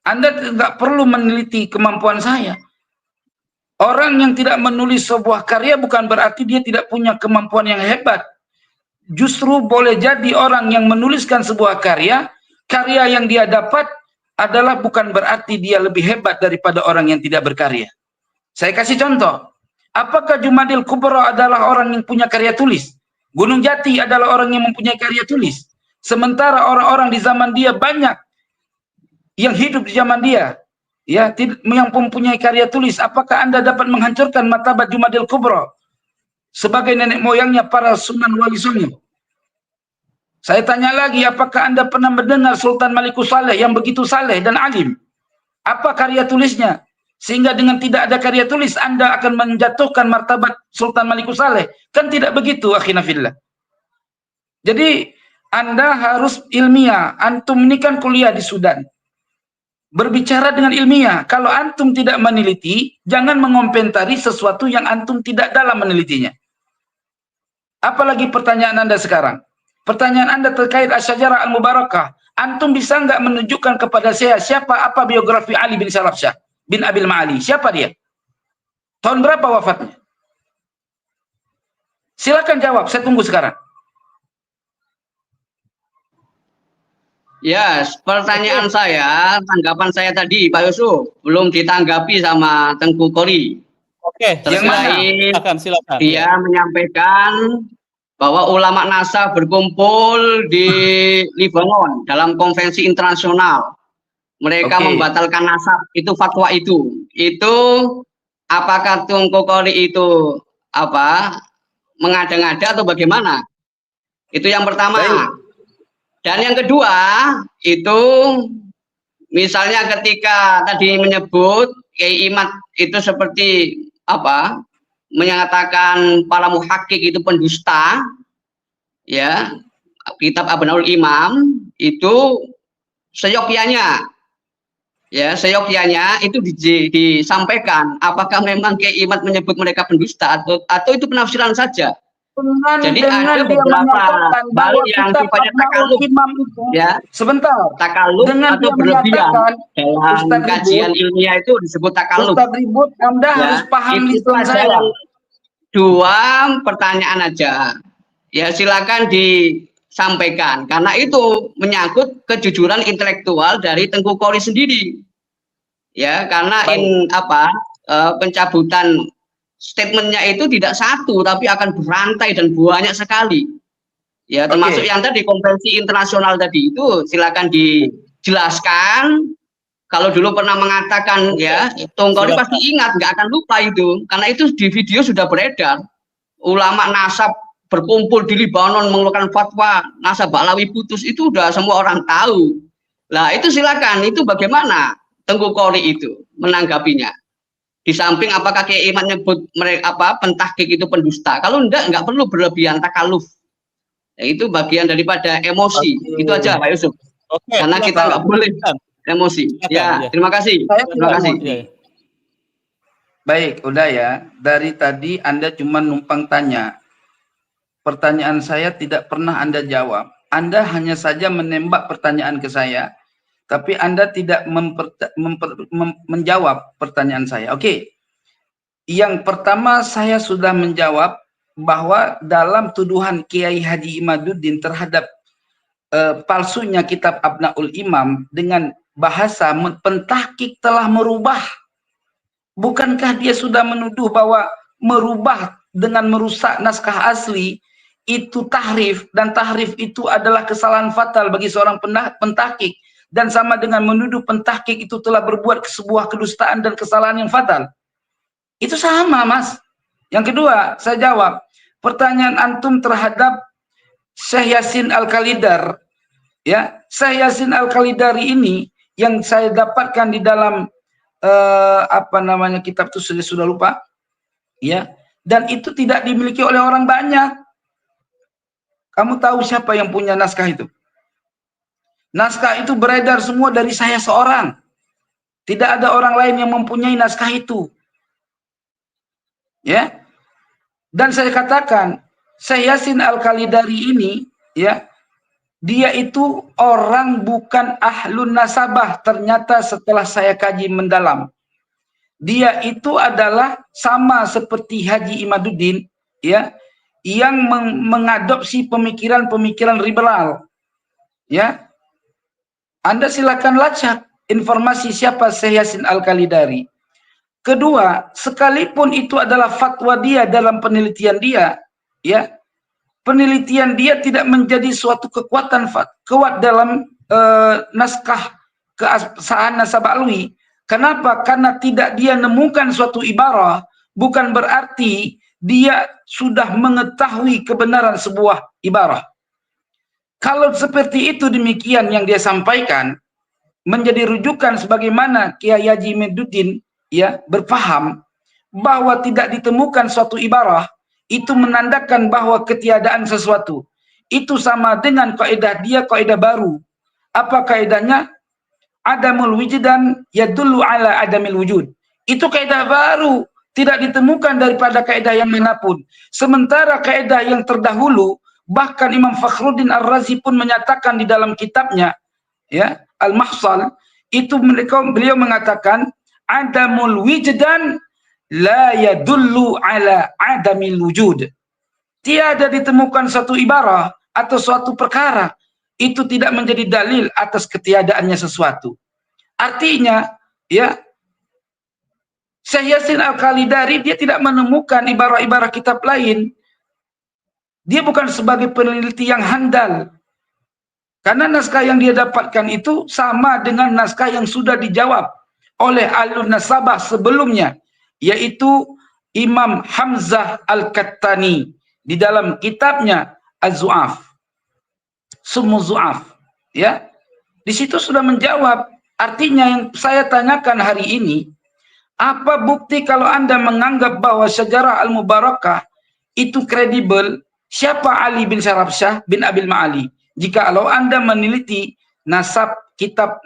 Anda tidak perlu meneliti kemampuan saya. Orang yang tidak menulis sebuah karya bukan berarti dia tidak punya kemampuan yang hebat. Justru boleh jadi orang yang menuliskan sebuah karya yang dia dapat adalah bukan berarti dia lebih hebat daripada orang yang tidak berkarya. Saya kasih contoh. Apakah Jumadil Kubra adalah orang yang punya karya tulis? Gunung Jati adalah orang yang mempunyai karya tulis. Sementara orang-orang di zaman dia banyak yang hidup di zaman dia, ya, yang mempunyai karya tulis. Apakah Anda dapat menghancurkan martabat Jumadil Kubra sebagai nenek moyangnya para Sunan Wali Songo? Saya tanya lagi, apakah Anda pernah mendengar Sultan Malikus Saleh yang begitu saleh dan alim? Apa karya tulisnya? Sehingga dengan tidak ada karya tulis, Anda akan menjatuhkan martabat Sultan Malikus Saleh. Kan tidak begitu, akhina fillah. Jadi, Anda harus ilmiah. Antum ini kan kuliah di Sudan. Berbicara dengan ilmiah. Kalau antum tidak meneliti, jangan mengomentari sesuatu yang antum tidak dalam menelitinya. Apalagi pertanyaan Anda sekarang. Pertanyaan Anda terkait Asy-Syajarah Al-Mubarakah. Antum bisa nggak menunjukkan kepada saya apa biografi Ali bin Shalaf Shah bin Abil Ma'ali? Siapa dia? Tahun berapa wafatnya? Silakan jawab, saya tunggu sekarang. Ya, pertanyaan saya, tanggapan saya tadi, Pak Yusuf, belum ditanggapi sama Tengku Kori. Oke, silakan. Dia menyampaikan bahwa ulama NASA berkumpul di Libanon dalam konvensi internasional. Mereka membatalkan nasab, itu fatwa itu. Itu apakah Tengku Kori itu mengada-ngada atau bagaimana? Itu yang pertama. Baik. Dan yang kedua, itu misalnya ketika tadi menyebut Kiai Imad itu seperti menyatakan para muhakkik itu pendusta, ya, kitab Abnaul Imam itu seyogyanya, ya, seyogyanya itu disampaikan apakah memang Kiai Imad menyebut mereka pendusta atau itu penafsiran saja. Jadi ada beberapa hal yang sifatnya takaluf, ya, sebentar, takaluf atau berlebihan dalam kajian ilmiah itu disebut takaluf. Ustaz Ribut, Anda harus paham itu ada dua pertanyaan aja, ya, silakan disampaikan karena itu menyangkut kejujuran intelektual dari Tengku Kori sendiri, ya, karena pencabutan statementnya itu tidak satu tapi akan berantai dan banyak sekali, ya, termasuk yang tadi konvensi internasional tadi itu silakan dijelaskan. Kalau dulu pernah mengatakan, ya, Tongkori pasti ingat, nggak akan lupa itu karena itu di video sudah beredar. Ulama nasab berkumpul di Libanon mengeluarkan fatwa nasab Ba'lawi putus, itu udah semua orang tahu. Lah itu silakan, itu bagaimana Tengku Kori itu menanggapinya? Di samping apakah Kiai Imad nyebut mereka pentahqiq itu pendusta? Kalau nggak perlu berlebihan takaluf. Ya, itu bagian daripada emosi. Itu aja Pak Yusuf. Karena kita nggak boleh emosi. Ya, terima kasih. Terima kasih. Baik, udah ya. Dari tadi Anda cuma numpang tanya. Pertanyaan saya tidak pernah Anda jawab. Anda hanya saja menembak pertanyaan ke saya. Tapi Anda tidak menjawab pertanyaan saya. Oke. Yang pertama saya sudah menjawab bahwa dalam tuduhan Kiai Haji Imaduddin terhadap palsunya kitab Abnaul Imam dengan bahasa pentahqiq telah merubah. Bukankah dia sudah menuduh bahwa merubah dengan merusak naskah asli itu tahrif, dan tahrif itu adalah kesalahan fatal bagi seorang pentahqiq. Dan sama dengan menuduh pentahqiq itu telah berbuat sebuah kedustaan dan kesalahan yang fatal. Itu sama, Mas. Yang kedua, saya jawab pertanyaan antum terhadap Syekh Yasin Al-Khalidar. Ya, Syekh Yasin Al-Khalidari ini yang saya dapatkan di dalam kitab itu sudah lupa. Ya, dan itu tidak dimiliki oleh orang banyak. Kamu tahu siapa yang punya naskah itu? Naskah itu beredar semua dari saya seorang. Tidak ada orang lain yang mempunyai naskah itu. Ya. Dan saya katakan, Syekh Yasin Al-Khalidari ini, ya, dia itu orang bukan ahlun nasabah. Ternyata setelah saya kaji mendalam, dia itu adalah sama seperti Haji Imaduddin, ya, yang mengadopsi pemikiran-pemikiran liberal. Ya. Anda silakan lacak informasi siapa Syekh Yasin Al-Khalidari. Kedua, sekalipun itu adalah fatwa dia dalam penelitian dia, ya, penelitian dia tidak menjadi suatu kekuatan kuat dalam naskah keabsahan Nasab Alwi. Kenapa? Karena tidak dia nemukan suatu ibarah, bukan berarti dia sudah mengetahui kebenaran sebuah ibarah. Kalau seperti itu demikian yang dia sampaikan, menjadi rujukan sebagaimana Kiai Haji Meduddin ya berpaham bahwa tidak ditemukan suatu ibarah, itu menandakan bahwa ketiadaan sesuatu. Itu sama dengan kaidah dia, kaidah baru. Apa kaidahnya? Adamul wujdan yadullu ala adamil wujud. Itu kaidah baru, tidak ditemukan daripada kaidah yang manapun. Sementara kaidah yang terdahulu, bahkan Imam Fakhruddin Ar-Razi pun menyatakan di dalam kitabnya, ya, Al-Mahsal, itu beliau mengatakan adamul wujdan la yadullu ala adamil wujud. Tiada ditemukan suatu ibarah atau suatu perkara itu tidak menjadi dalil atas ketiadaannya sesuatu. Artinya, ya, Syekh Yasin Al-Khalidari dia tidak menemukan ibarah-ibarah kitab lain. Dia bukan sebagai peneliti yang handal. Karena naskah yang dia dapatkan itu sama dengan naskah yang sudah dijawab oleh Ahlun Nasabah sebelumnya, yaitu Imam Hamzah Al-Kattani di dalam kitabnya Az-Zu'af, Summu Zu'af, ya. Di situ sudah menjawab. Artinya yang saya tanyakan hari ini, apa bukti kalau Anda menganggap bahwa sejarah Al-Mubarakah itu kredibel? Siapa Ali bin Syarabsyah bin Abil Ma'ali? Jika kalau Anda meneliti nasab kitab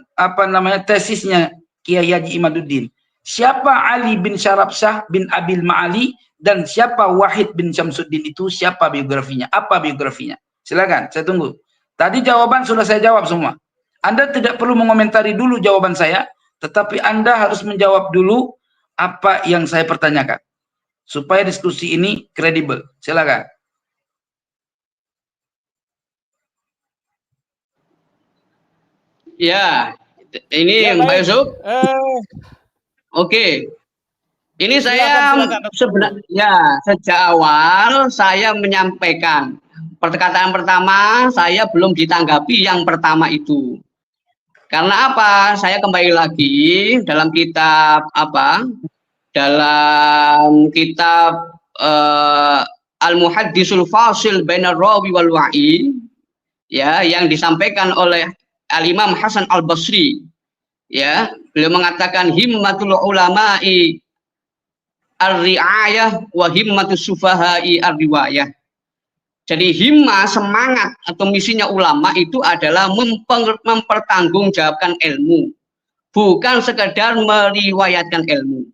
tesisnya Kiai Haji Imaduddin, siapa Ali bin Syarabsyah bin Abil Ma'ali dan siapa Wahid bin Syamsuddin, itu siapa biografinya? Apa biografinya? Silakan, saya tunggu. Tadi jawaban sudah saya jawab semua. Anda tidak perlu mengomentari dulu jawaban saya, tetapi Anda harus menjawab dulu apa yang saya pertanyakan supaya diskusi ini kredibel. Silakan. Ya, ini ya, Mbak Yusuf. Oke. Ini saya sebenarnya sejak awal saya menyampaikan perkataan pertama saya belum ditanggapi yang pertama itu. Karena apa? Saya kembali lagi dalam kitab dalam kitab Al-Muhaddisul Fasil Bainar Rawi wal Wa'i, ya, yang disampaikan oleh Al-Imam Hasan Al-Basri, ya, beliau mengatakan himmatul ulama'i ar-ri'ayah wa himmatus sufaha'i ar-riwayah. Jadi himmah, semangat atau misinya ulama itu adalah mempertanggungjawabkan ilmu, bukan sekedar meriwayatkan ilmu.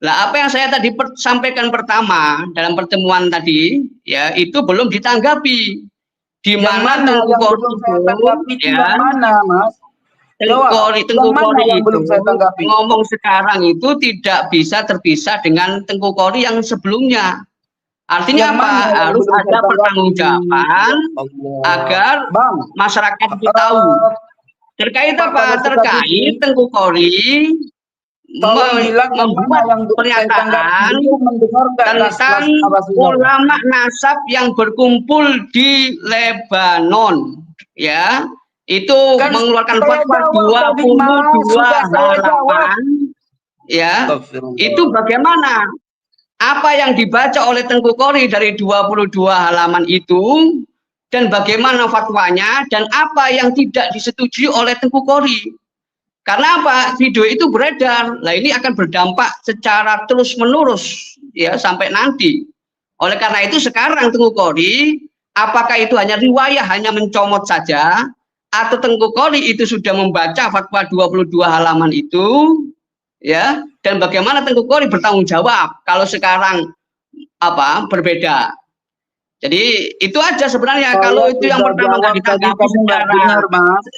Lah apa yang saya tadi sampaikan pertama dalam pertemuan tadi, ya, itu belum ditanggapi. Di mana Tengku Qori itu, ya, Tengku Qori itu ngomong sekarang itu tidak bisa terpisah dengan Tengku Qori yang sebelumnya. Artinya apa? Harus ada pertanggungjawaban agar masyarakat itu tahu. Terkait apa? Terkait Tengku Qori membuat pernyataan tentang ulama nasab yang berkumpul di Lebanon, ya, itu mengeluarkan fatwa 22 halaman, ya. Itu bagaimana? Apa yang dibaca oleh Tengku Qori dari 22 halaman itu, dan bagaimana fatwanya, dan apa yang tidak disetujui oleh Tengku Qori. Karena apa? Video itu beredar. Nah, ini akan berdampak secara terus-menerus, ya, sampai nanti. Oleh karena itu sekarang Tengku Qori, apakah itu hanya riwayah, hanya mencomot saja, atau Tengku Qori itu sudah membaca fatwa 22 halaman itu, ya, dan bagaimana Tengku Qori bertanggung jawab kalau sekarang berbeda. Jadi itu aja sebenarnya. Kalau itu yang pertama nggak ditanggapi secara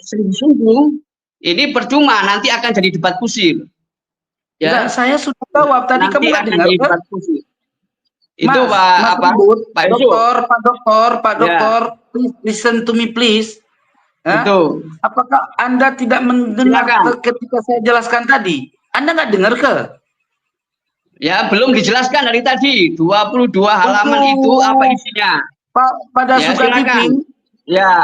sungguh-sungguh, ini percuma, nanti akan jadi debat kusir. Ya, enggak, saya sudah jawab tadi, kamu nggak dengar? Debat kusir. Itu Pak Doktor, please listen to me please. Betul. Apakah Anda tidak mendengar ketika saya jelaskan tadi? Anda nggak dengar ke? Ya, belum dijelaskan dari tadi. 22 halaman itu apa isinya? Pada ya, Sukatipin,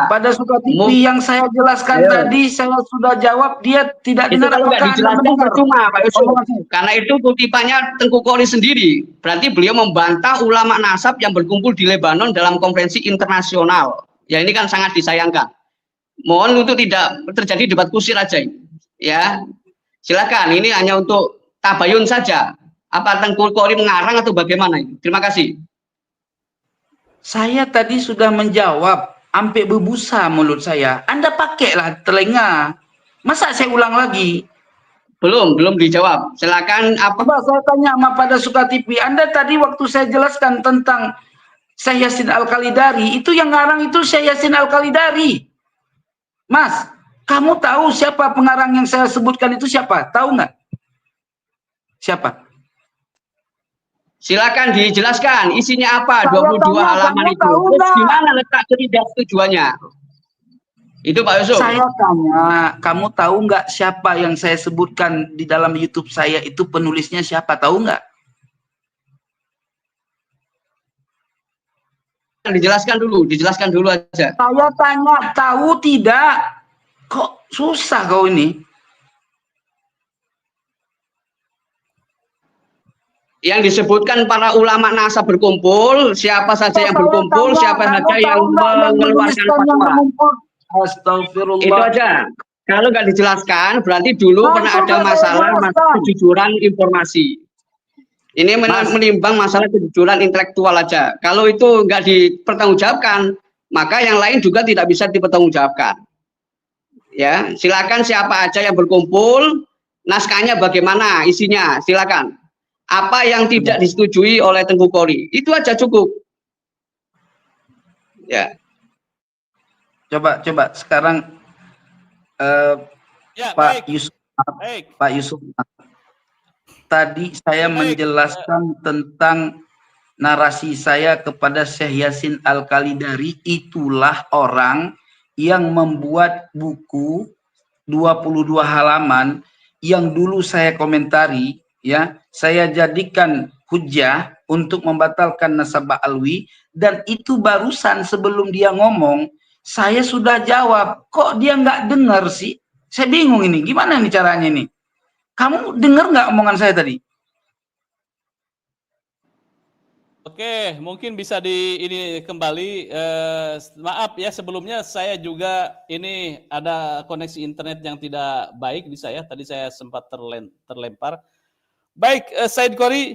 pada Sukatipin yang saya jelaskan tadi, saya sudah jawab, dia tidak itu dengar. kalau nggak dijelaskan percuma, Pak Yusuf. Karena itu kutipannya Tengku Qori sendiri. Berarti beliau membantah ulama nasab yang berkumpul di Lebanon dalam konferensi internasional. Ya, ini kan sangat disayangkan. Mohon untuk tidak terjadi debat kusir aja. Ya, silakan. Ini hanya untuk tabayun saja. Apa Tengku Qori mengarang atau bagaimana? Terima kasih. Saya tadi sudah menjawab, sampai berbusa mulut saya. Anda pakailah telinga. Masa saya ulang lagi? Belum dijawab. Silakan. Coba saya tanya sama pada Sukatipi. Anda tadi waktu saya jelaskan tentang Syekh Yasin Al-Khalidari, itu yang ngarang itu Syekh Yasin Al-Khalidari. Mas, kamu tahu siapa pengarang yang saya sebutkan itu siapa? Tahu nggak? Siapa? Silakan dijelaskan isinya apa. 22 halaman itu. Terus gimana letak ketidaksetujuannya? Itu Pak Yusuf. Saya tanya, kamu tahu nggak siapa yang saya sebutkan di dalam YouTube saya itu penulisnya siapa? Tahu nggak? Dijelaskan dulu aja. Saya tanya, tahu tidak? Kok susah kau ini? Yang disebutkan para ulama nasab berkumpul, siapa saja yang berkumpul, siapa saja yang mengeluarkan fatwa. Astagfirullah. Itu aja. Kalau nggak dijelaskan, berarti dulu pernah ada masalah kejujuran informasi. Ini menimbang masalah kejujuran intelektual aja. Kalau itu nggak dipertanggungjawabkan, maka yang lain juga tidak bisa dipertanggungjawabkan. Ya, silakan siapa aja yang berkumpul, naskahnya bagaimana, isinya, silakan. Apa yang tidak disetujui oleh Tengku Qori, itu aja cukup. Ya. Coba sekarang Pak Yusuf. Pak Yusuf. Tadi saya menjelaskan tentang narasi saya kepada Syekh Yasin Al-Khalidari, itulah orang yang membuat buku 22 halaman yang dulu saya komentari, ya, saya jadikan hujjah untuk membatalkan nasab Ba'alwi, dan itu barusan sebelum dia ngomong, saya sudah jawab. Kok dia nggak dengar sih? Saya bingung ini, gimana nih caranya nih? Kamu dengar nggak omongan saya tadi? Oke, mungkin bisa ini kembali. Maaf ya, sebelumnya saya juga ini ada koneksi internet yang tidak baik di saya. Tadi saya sempat terlempar. Baik, Said Qori,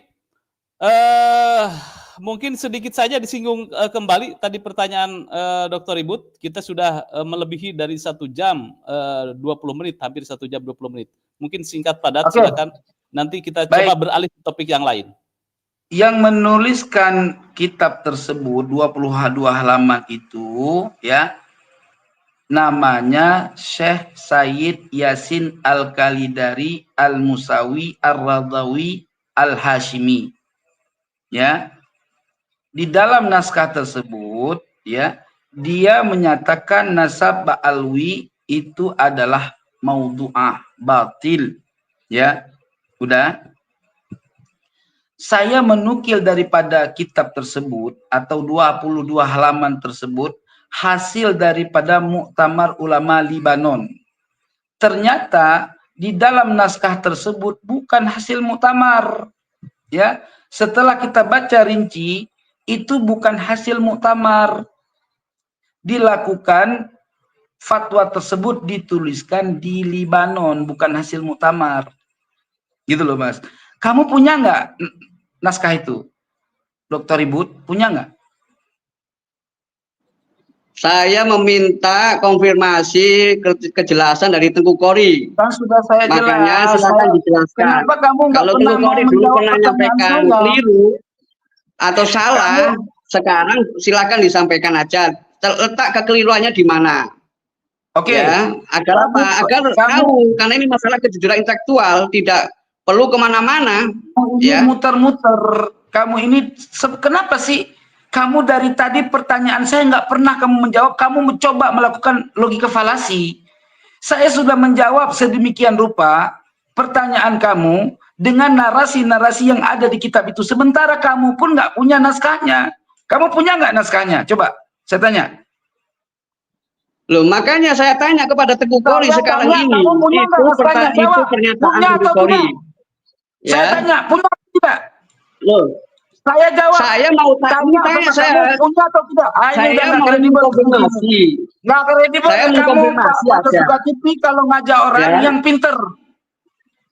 mungkin sedikit saja disinggung kembali tadi pertanyaan Dr. Ribut. Kita sudah melebihi dari 1 jam 20 menit, hampir 1 jam 20 menit. Mungkin singkat padat, silakan. Nanti kita coba beralih ke topik yang lain. Yang menuliskan kitab tersebut 22 halaman itu, ya, namanya Syekh Sayyid Yasin Al-Khalidari Al-Musawi Ar-Radhawi Al-Hashimi. Ya. Di dalam naskah tersebut, ya, dia menyatakan nasab Ba'alwi itu adalah maudhu'ah, batil. Ya. Udah. Saya menukil daripada kitab tersebut atau 22 halaman tersebut hasil daripada Muktamar Ulama Libanon. Ternyata di dalam naskah tersebut bukan hasil muktamar. Ya, setelah kita baca rinci, itu bukan hasil muktamar. Dilakukan fatwa tersebut dituliskan di Libanon, bukan hasil muktamar. Gitu loh, Mas. Kamu punya nggak naskah itu? Dr. Ribut, punya nggak? Saya meminta konfirmasi kejelasan dari Tengku Qori. Kan sudah saya jelaskan. Makanya silakan dijelaskan. Kenapa kamu nggak kalau Tengku Qori dulu pernah menyampaikan keliru atau salah, sekarang silakan disampaikan aja. Letak kekeliruannya di mana? Oke. Ya, agar apa? Agar tahu, karena ini masalah kejujuran intelektual, tidak perlu kemana-mana. Ya. Muter-muter. Kamu ini kenapa sih Kamu dari tadi pertanyaan saya nggak pernah kamu menjawab, kamu mencoba melakukan logika falasi. Saya sudah menjawab sedemikian rupa pertanyaan kamu dengan narasi-narasi yang ada di kitab itu. Sementara kamu pun nggak punya naskahnya. Kamu punya nggak naskahnya? Coba, saya tanya. Loh, makanya saya tanya kepada Teguh Qori sekarang ini. Kamu punya nggak naskahnya? Itu pernyataan Teguh Qori. Ya. Saya tanya, punya atau tidak? Loh, saya jawab. Saya mau tanya saya. Punya atau tidak? Saya mau konfirmasi. Nggak kredibel. Saya mau konfirmasi aja. Suka TV kalau ngajak orang yang pinter.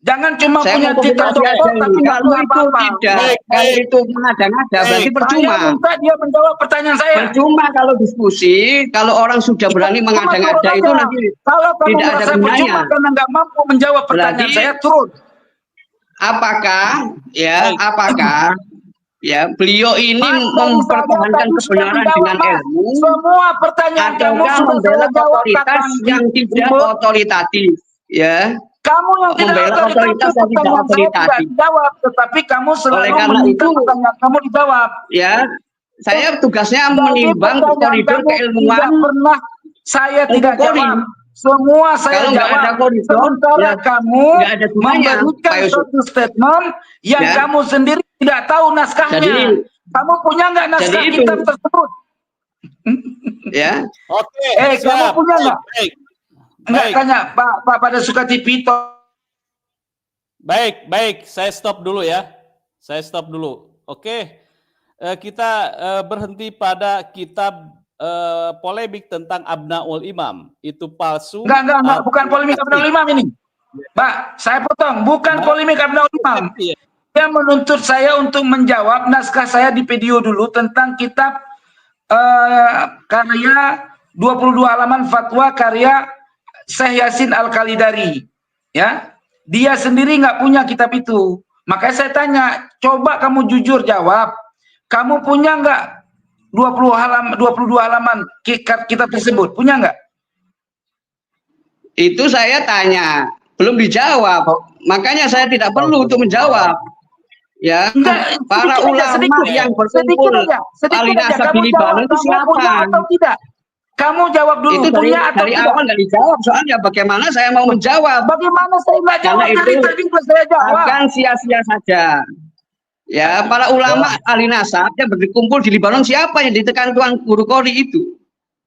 Jangan cuma punya titel doktor tapi nggak punya apa-apa. Kalau itu mengada-ngada berarti percuma. Saya minta dia menjawab pertanyaan saya. Percuma kalau diskusi, kalau orang sudah berani mengada-ngada itu nanti kalau kamu tidak ada gunanya. Karena nggak mampu menjawab pertanyaan saya, turun. Apakah beliau ini mempertahankan kebenaran dengan ilmu, semua pertanyaan kamu sudah membela otoritas yang tidak otoritatif, ya? Kamu yang membela otoritas yang tidak otoritatif. Jawab, tetapi kamu selalu oleh karena itu pertanyaan kamu dijawab. Ya, saya tugasnya menimbang koridor keilmuan. Pernah saya tidak jawab. Semua saya kalau jawab. Ada koridor, sementara kamu memberikan suatu statement yang kamu sendiri tidak tahu naskahnya. Jadi, kamu punya nggak naskah kitab tersebut? Ya. Oke. Kamu punya nggak? Nggak tanya Pak pada suka TV toh. Baik, saya stop dulu ya. Oke. Kita berhenti pada kitab polemik tentang Abnaul Imam. Itu palsu. Enggak, bukan polemik Abnaul Imam ini. Pak, saya potong, bukan polemik Abnaul Imam. Dia menuntut saya untuk menjawab naskah saya di video dulu tentang kitab karya 22 halaman fatwa karya Syekh Yasin Al-Khalidari. Ya, dia sendiri nggak punya kitab itu. Makanya saya tanya, coba kamu jujur jawab. Kamu punya nggak 22 halaman kitab tersebut? Punya nggak? Itu saya tanya, belum dijawab. Makanya saya tidak perlu untuk menjawab. Ya, para ulama yang berkumpul Al-Nasab di Libanon itu siapa? Atau tidak? Kamu jawab dulu. Itu dari awal nggak dijawab. Soalnya bagaimana saya mau menjawab? Bagaimana saya nggak jawab? Karena itu tadi saya jawab. Akan sia-sia saja. Ya, para ulama ahli nasab yang berkumpul di Libanon siapa yang ditekan Tuan Guru Qori itu?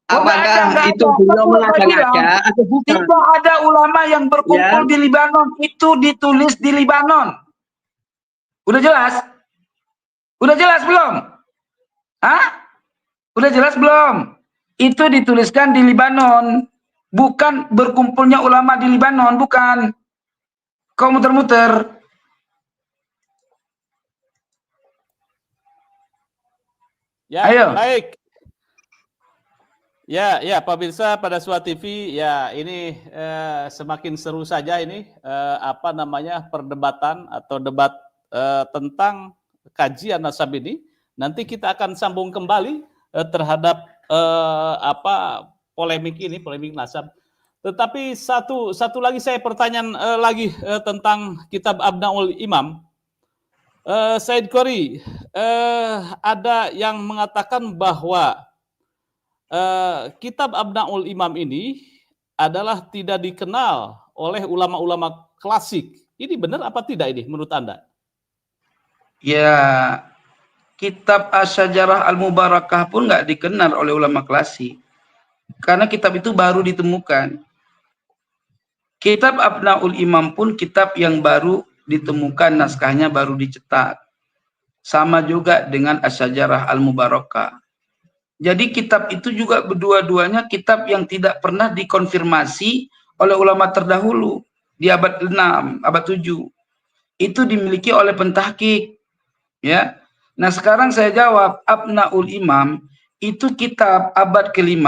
Apakah itu beliau mengada-ngada atau bukan? Tidak ada ulama yang berkumpul di Libanon. Itu ditulis di Libanon. Udah jelas? Udah jelas belum? Hah? Udah jelas belum? Itu dituliskan di Libanon. Bukan berkumpulnya ulama di Libanon, bukan. Kau muter-muter. Ya, ayo. Baik. Ya, pemirsa pada Suara TV, ya ini semakin seru saja ini perdebatan atau debat tentang kajian nasab ini. Nanti kita akan sambung kembali terhadap polemik nasab. Tetapi satu lagi saya pertanyaan lagi tentang kitab Abnaul Imam. Said Qori, ada yang mengatakan bahwa kitab Abnaul Imam ini adalah tidak dikenal oleh ulama-ulama klasik. Ini benar apa tidak ini menurut Anda? Ya, kitab Asy-Syajarah Al-Mubarakah pun nggak dikenal oleh ulama klasik. Karena kitab itu baru ditemukan. Kitab Abnaul Imam pun kitab yang baru ditemukan, naskahnya baru dicetak. Sama juga dengan Asy-Syajarah Al-Mubarakah. Jadi kitab itu juga berdua-duanya kitab yang tidak pernah dikonfirmasi oleh ulama terdahulu di abad 6, abad 7. Itu dimiliki oleh pentahqiq. Ya. Nah, sekarang saya jawab, Abnaul Imam itu kitab abad ke-5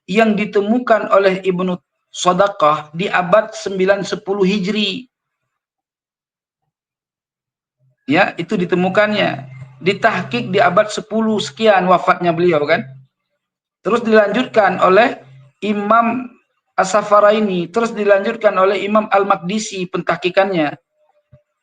yang ditemukan oleh Ibnu Shadaqah di abad 910 Hijri. Ya, itu ditemukannya. Ditahqiq di abad 10 sekian wafatnya beliau kan. Terus dilanjutkan oleh Imam As-Safaraini, terus dilanjutkan oleh Imam Al-Maqdisi pentahqiqannya.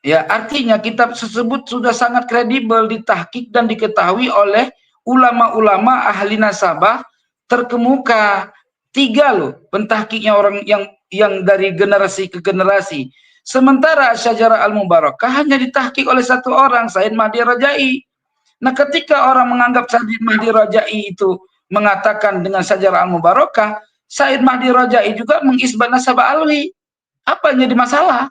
Ya, artinya kitab tersebut sudah sangat kredibel, ditahqiq dan diketahui oleh ulama-ulama ahli nasabah terkemuka 3 loh pentahkiknya orang yang dari generasi ke generasi. Sementara Syajarah Al-Mubarakah hanya ditahkik oleh 1 orang, Said Mahdi Rajai. Nah, ketika orang menganggap Said Mahdi Rajai itu mengatakan dengan Syajarah Al-Mubarakah, Said Mahdi Rajai juga mengisbat nasabah alwi. Apa yang jadi masalah?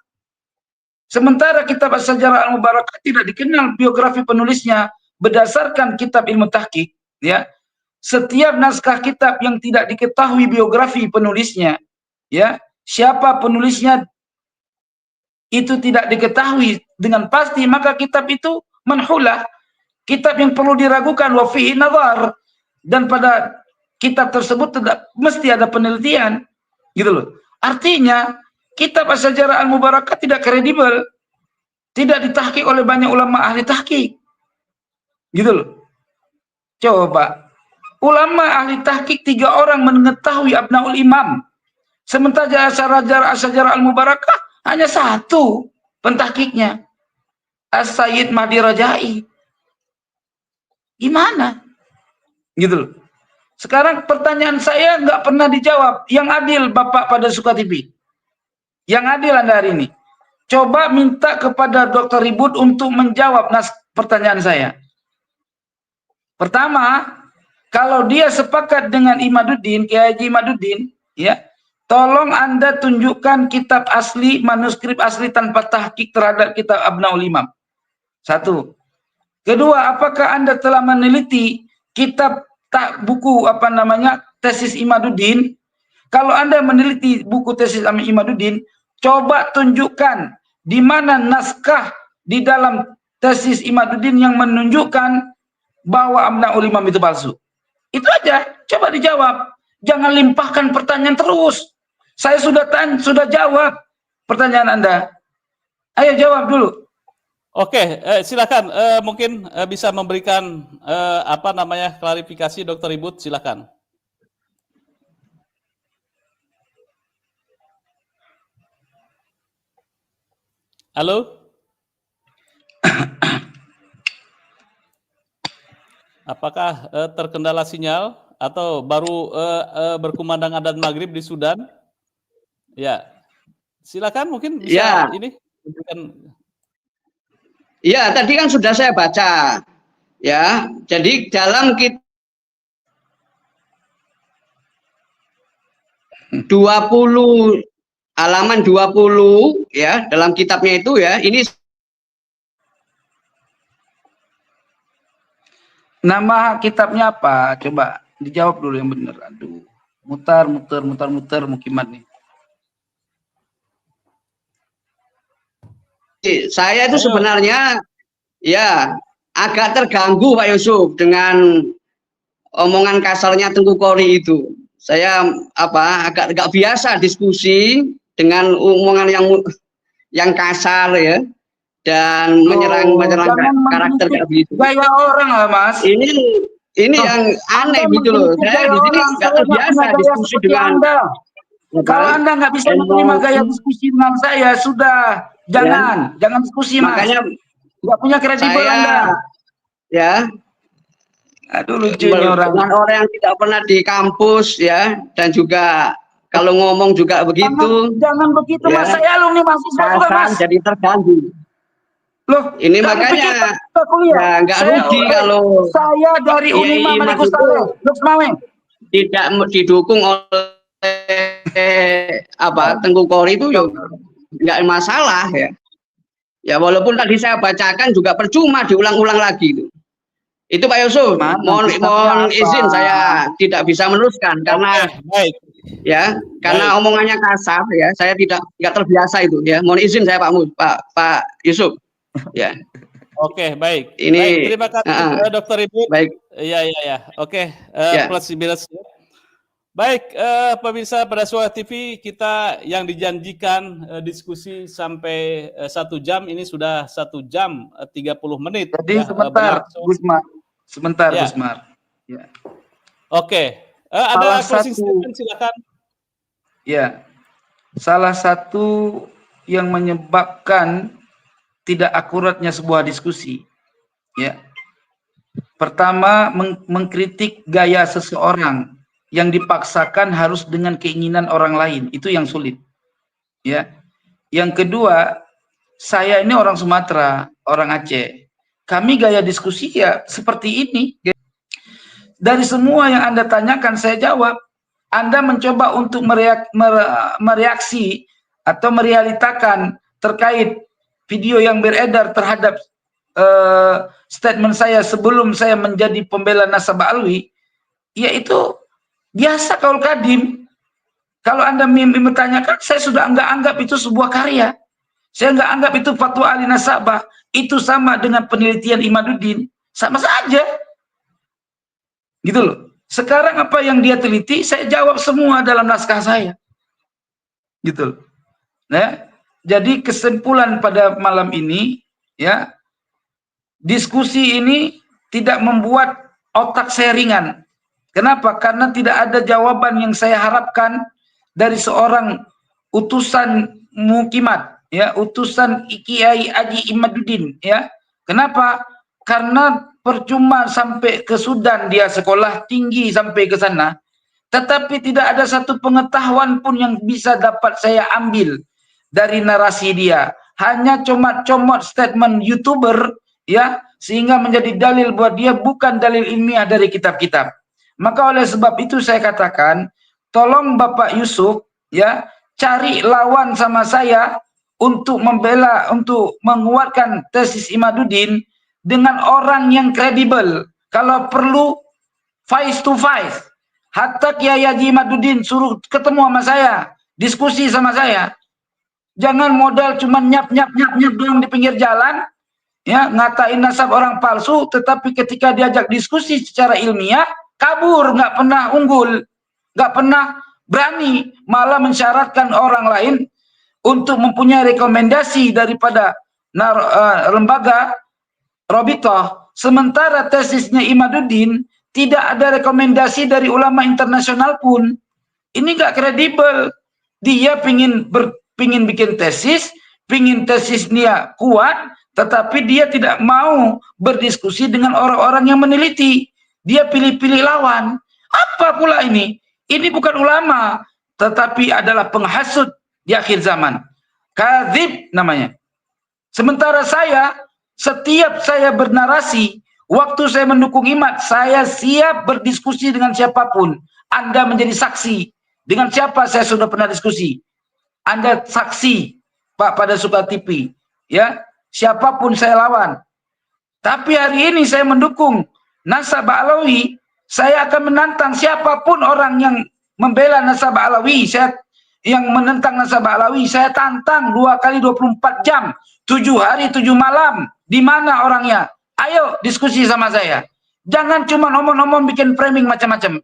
Sementara kitab Syajarah Al-Mubarakah tidak dikenal biografi penulisnya berdasarkan kitab ilmu tahqiq, ya. Setiap naskah kitab yang tidak diketahui biografi penulisnya, ya, siapa penulisnya itu tidak diketahui dengan pasti, maka kitab itu manhulah, kitab yang perlu diragukan, wa fihi nazar, dan pada kitab tersebut tidak mesti ada penelitian, gitu loh. Artinya kitab Syajarah Al-Mubarakah tidak kredibel, tidak ditahqiq oleh banyak ulama ahli tahqiq, gitu loh. Coba ulama ahli tahqiq 3 orang mengetahui Abnaul Imam, sementara Syajarah Al-Mubarakah hanya 1 pentahqiqnya, As-Sayyid Mahdi Rajai. Gimana? Gitu loh. Sekarang pertanyaan saya nggak pernah dijawab. Yang adil Bapak pada Suka TV, yang adil Anda hari ini, coba minta kepada Dr. Ribut untuk menjawab pertanyaan saya. Pertama, kalau dia sepakat dengan Imaduddin, Kiai Haji Imaduddin, ya, tolong Anda tunjukkan kitab asli, manuskrip asli tanpa tahqiq terhadap kitab Abnaul Imam. 1. Kedua, apakah Anda telah meneliti kitab buku tesis Imaduddin? Kalau Anda meneliti buku tesis Imaduddin, coba tunjukkan di mana naskah di dalam tesis Imaduddin yang menunjukkan bahwa Abnaul Imam itu palsu. Itu aja, coba dijawab. Jangan limpahkan pertanyaan terus. Saya sudah jawab pertanyaan Anda. Ayo jawab dulu. Oke, silakan mungkin bisa memberikan klarifikasi Dr. Ribut, silakan. Halo? Apakah terkendala sinyal atau baru berkumandang adzan maghrib di Sudan? Ya, silakan mungkin bisa ini. Ya, tadi kan sudah saya baca, ya. Jadi dalam kitab 20 halaman 20, ya, dalam kitabnya itu, ya, ini nama kitabnya apa? Coba dijawab dulu yang benar. Aduh, mutar mukimat nih. Saya itu sebenarnya ya agak terganggu Pak Yusuf dengan omongan kasarnya Tengku Qori itu. Saya agak biasa diskusi dengan omongan yang kasar, ya, dan menyerang karakter kayak begitu. Gaya orang lah, Mas. Ini yang aneh gitu loh. Saya di sini nggak terbiasa diskusi dengan Anda. Kalau Anda nggak bisa menerima gaya diskusi dengan saya, sudah jangan diskusi, Mas. Makanya nggak punya kredibel Anda. Ya. Aduh, lucunya orang yang tidak pernah di kampus, ya, dan juga kalau ngomong juga begitu. Jangan begitu, ya. Mas. Saya alumni mahasiswa juga, Mas. Jadi terganggu. Loh, ini makanya ya nggak rugi kalau saya dari Unima Malikusale, tidak didukung oleh Tengku Qori itu, ya nggak masalah, ya. Ya, walaupun tadi saya bacakan juga percuma diulang-ulang lagi itu. Itu Pak Yusuf, mohon izin saya tidak bisa meneruskan karena ya, karena omongannya kasar, ya. Saya nggak terbiasa itu, ya. Mohon izin saya Pak Yusuf. Ya. Oke, baik. Ini baik, terima kasih Dr. Ribut. Baik. Ya. Oke, plus. Baik, pemirsa pada Suara TV, kita yang dijanjikan diskusi sampai 1 jam, ini sudah 1 jam 30 menit. Jadi sebentar, Gusmar. Ya. Oke, ada closing statement, silakan. Ya, salah satu yang menyebabkan tidak akuratnya sebuah diskusi, ya, Pertama, mengkritik gaya seseorang yang dipaksakan harus dengan keinginan orang lain, itu yang sulit. Ya. Yang kedua, saya ini orang Sumatera, orang Aceh. Kami gaya diskusi ya seperti ini. Dari semua yang Anda tanyakan saya jawab. Anda mencoba untuk mereaksi atau merealitakan terkait video yang beredar terhadap statement saya sebelum saya menjadi pembela Nasabah Alwi, yaitu biasa kaul kadim. Kalau Anda bertanyakan, saya sudah nggak anggap itu sebuah karya. Saya nggak anggap itu fatwa ahli nasabah. Itu sama dengan penelitian Imaduddin. Sama saja. Gitu loh. Sekarang apa yang dia teliti, saya jawab semua dalam naskah saya. Gitu loh. Nah, jadi kesimpulan pada malam ini, ya, diskusi ini tidak membuat otak saya ringan. Kenapa? Karena tidak ada jawaban yang saya harapkan dari seorang utusan mukimat, ya, utusan Kiai Haji Imaduddin, ya. Kenapa? Karena percuma sampai ke Sudan dia sekolah tinggi sampai ke sana, tetapi tidak ada satu pengetahuan pun yang bisa dapat saya ambil dari narasi dia. Hanya comot-comot statement YouTuber, ya, sehingga menjadi dalil buat dia bukan dalil ilmiah dari kitab-kitab. Maka oleh sebab itu saya katakan, tolong Bapak Yusuf, ya, cari lawan sama saya untuk membela, untuk menguatkan tesis Imaduddin dengan orang yang kredibel. Kalau perlu face to face. Hatta Kiai Haji Imaduddin suruh ketemu sama saya, diskusi sama saya. Jangan modal cuma nyap doang di pinggir jalan, ya, ngatain nasab orang palsu, tetapi ketika diajak diskusi secara ilmiah, kabur, nggak pernah unggul, nggak pernah berani, malah mensyaratkan orang lain untuk mempunyai rekomendasi daripada lembaga Robitoh, sementara tesisnya Imaduddin tidak ada rekomendasi dari ulama internasional pun. Ini nggak kredibel. Dia pingin bikin tesis, pingin tesisnya kuat, tetapi dia tidak mau berdiskusi dengan orang-orang yang meneliti. Dia pilih-pilih lawan. Apa pula ini? Ini bukan ulama, tetapi adalah penghasut di akhir zaman. Kadzib namanya. Sementara saya, setiap saya bernarasi, waktu saya mendukung Imad, saya siap berdiskusi dengan siapapun. Anda menjadi saksi. Dengan siapa saya sudah pernah diskusi? Anda saksi, Pak, pada Sukatipi. Ya, siapapun saya lawan. Tapi hari ini saya mendukung Nasabah Alawi, saya akan menantang siapapun orang yang membela Nasabah Alawi, yang menentang Nasabah Alawi, saya tantang 2 kali 24 jam, 7 hari 7 malam. Di mana orangnya? Ayo diskusi sama saya. Jangan cuma ngomong-ngomong bikin framing macam-macam.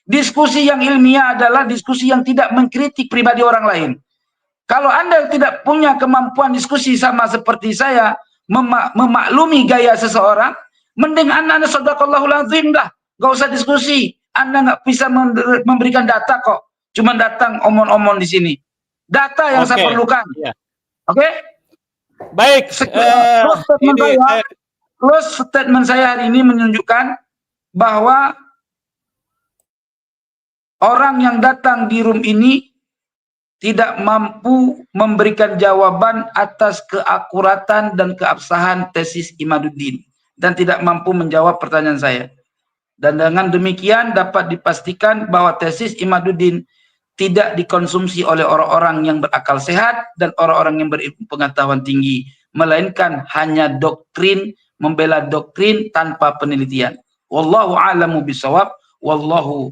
Diskusi yang ilmiah adalah diskusi yang tidak mengkritik pribadi orang lain. Kalau Anda tidak punya kemampuan diskusi sama seperti saya, memaklumi gaya seseorang, mending Anda sadaqallahul azim dah. Gak usah diskusi. Anda nggak bisa memberikan data kok. Cuma datang omong-omong di sini. Data yang saya perlukan. Yeah. Oke? Baik. Close statement saya hari ini menunjukkan bahwa orang yang datang di room ini tidak mampu memberikan jawaban atas keakuratan dan keabsahan tesis Imaduddin, dan tidak mampu menjawab pertanyaan saya. Dan dengan demikian dapat dipastikan bahwa tesis Imaduddin tidak dikonsumsi oleh orang-orang yang berakal sehat dan orang-orang yang berpengetahuan tinggi, melainkan hanya doktrin, membela doktrin tanpa penelitian. Wallahu a'lamu bishawab, wallahu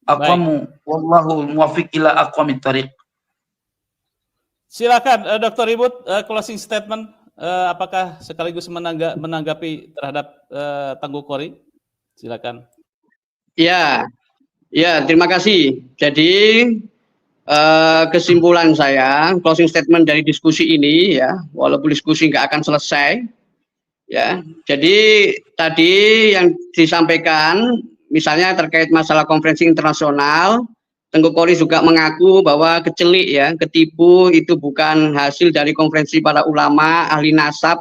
aqwamu, wallahu muwaffiq ila aqwamit thariq. Silakan Dr. Ibut, closing statement, apakah sekaligus menanggapi terhadap Tangguh Qori? Silakan. Ya, terima kasih. Jadi kesimpulan saya, closing statement dari diskusi ini, ya, walaupun diskusi nggak akan selesai, ya. Jadi tadi yang disampaikan, misalnya terkait masalah konferensi internasional, Tengku Qori juga mengaku bahwa kecelik, ya, ketipu itu bukan hasil dari konferensi para ulama ahli nasab,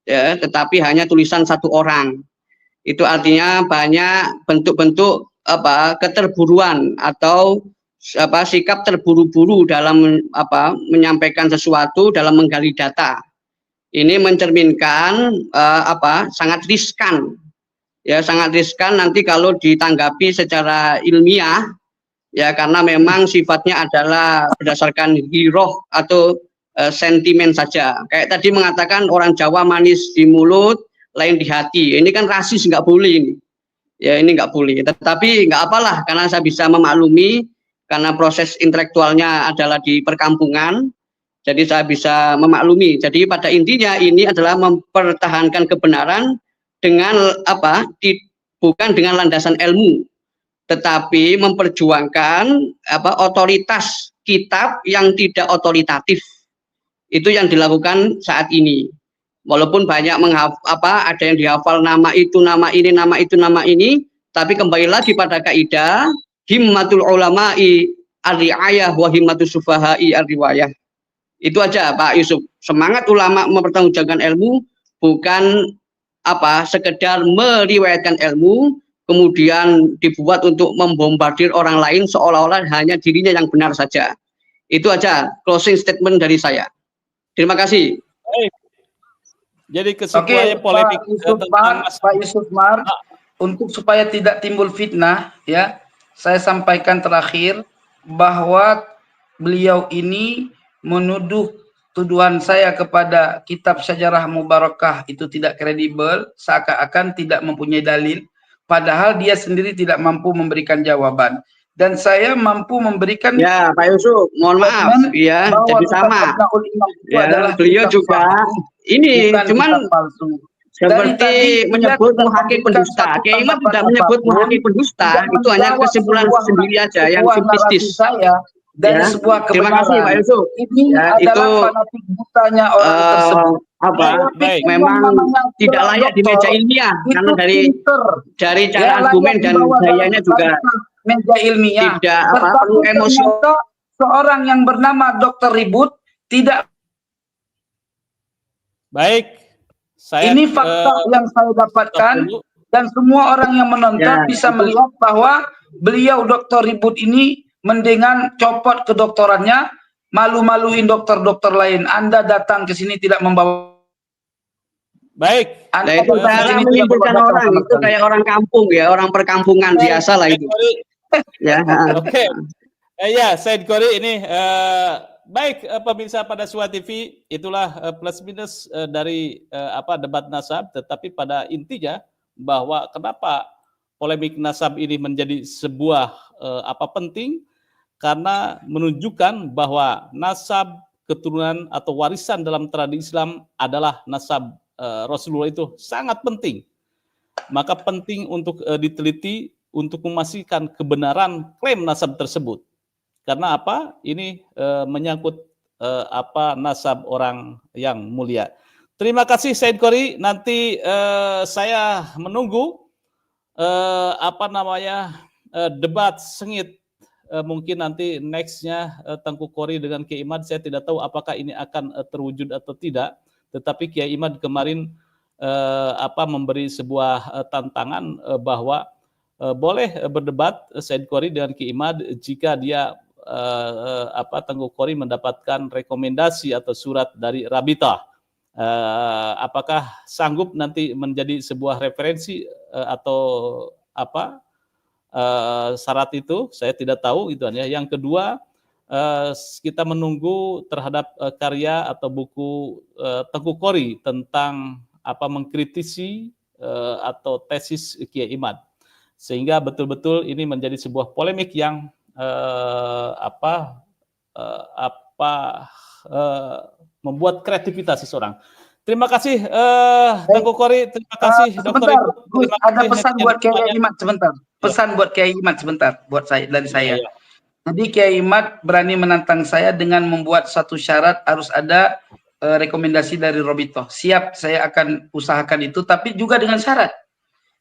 ya, tetapi hanya tulisan satu orang. Itu artinya banyak bentuk-bentuk keterburuan atau sikap terburu-buru dalam menyampaikan sesuatu, dalam menggali data. Ini mencerminkan sangat riskan, ya, sangat riskan nanti kalau ditanggapi secara ilmiah, ya, karena memang sifatnya adalah berdasarkan giroh atau sentimen saja. Kayak tadi mengatakan orang Jawa manis di mulut, lain di hati. Ini kan rasis, nggak boleh ini. Ya, ini nggak boleh. Tetapi nggak apalah, karena saya bisa memaklumi, karena proses intelektualnya adalah di perkampungan, jadi saya bisa memaklumi. Jadi pada intinya ini adalah mempertahankan kebenaran dengan bukan dengan landasan ilmu, tetapi memperjuangkan otoritas kitab yang tidak otoritatif. Itu yang dilakukan saat ini. Walaupun banyak ada yang dihafal nama itu, nama ini, nama itu, nama ini, tapi kembali lagi pada kaidah himmatul ulama'i ar-ri'ayah wa himmatus sufaha'i ar-riwayah. Itu aja Pak Yusuf. Semangat ulama mempertanggungjawabkan ilmu, bukan sekedar meriwayatkan ilmu kemudian dibuat untuk membombardir orang lain seolah-olah hanya dirinya yang benar saja. Itu aja closing statement dari saya. Terima kasih. Baik. Jadi kesimpulannya polemik Pak Yusuf Mar, untuk supaya tidak timbul fitnah, ya, saya sampaikan terakhir bahwa beliau ini menuduh tuduhan saya kepada kitab Syajarah Mubarakah itu tidak kredibel, seakan-akan tidak mempunyai dalil, padahal dia sendiri tidak mampu memberikan jawaban. Dan saya mampu memberikan, ya Pak Yusuf, mohon maaf ya, jadi sama ya, beliau juga ini cuman seperti menyebut muhaqqiq pendusta. Kiai Imad tidak menyebut muhaqqiq pendusta, itu hanya kesimpulan sendiri aja yang simplistis dari sebuah kebenaran. Terima kasih Pak Yusuf. Ini adalah fanatik butanya orang tersebut. Memang tidak layak di meja ilmiah karena dari cara argumen dan gayanya juga meja ilmiah. Tidak perlu emosi. Seorang yang bernama Dr. Ribut tidak. Baik. Ini fakta yang saya dapatkan dan semua orang yang menonton bisa melihat bahwa beliau Dr. Ribut ini mendingan copot kedoktorannya, malu-maluin dokter-dokter lain. Anda datang ke sini tidak membawa. Baik. Anda itu cara menimbulkan orang itu kayak orang kampung ya, orang perkampungan biasa lah itu. Ya. Oke. Ya, Said Qori ini baik pemirsa pada Suara TV, itulah plus minus dari debat nasab, tetapi pada intinya bahwa kenapa polemik nasab ini menjadi sebuah penting, karena menunjukkan bahwa nasab keturunan atau warisan dalam tradisi Islam adalah nasab Rasulullah itu sangat penting. Maka penting untuk diteliti untuk memastikan kebenaran klaim nasab tersebut. Karena apa? Ini menyangkut nasab orang yang mulia. Terima kasih Said Qori. Nanti saya menunggu debat sengit. Mungkin nanti nextnya Tengku Qori dengan Kiai Imad. Saya tidak tahu apakah ini akan terwujud atau tidak. Tetapi Kiai Imad kemarin memberi sebuah tantangan bahwa boleh berdebat Said Qori dengan Kiai Imad jika dia Tengku Qori mendapatkan rekomendasi atau surat dari Rabitah. Apakah sanggup nanti menjadi sebuah referensi atau syarat itu? Saya tidak tahu itu ya. Yang kedua, kita menunggu terhadap karya atau buku Tengku Qori tentang mengkritisi atau tesis Kiai Imad, sehingga betul-betul ini menjadi sebuah polemik yang membuat kreativitas seseorang. Terima kasih Tengku Qori, terima kasih Dr. Ibu. Ada pesan buat Kiai Imad sebentar. Pesan buat Kiai Imad sebentar buat saya dari saya. Ya. Jadi Kiai Imad berani menantang saya dengan membuat satu syarat harus ada rekomendasi dari Robitoh. Siap, saya akan usahakan itu, tapi juga dengan syarat.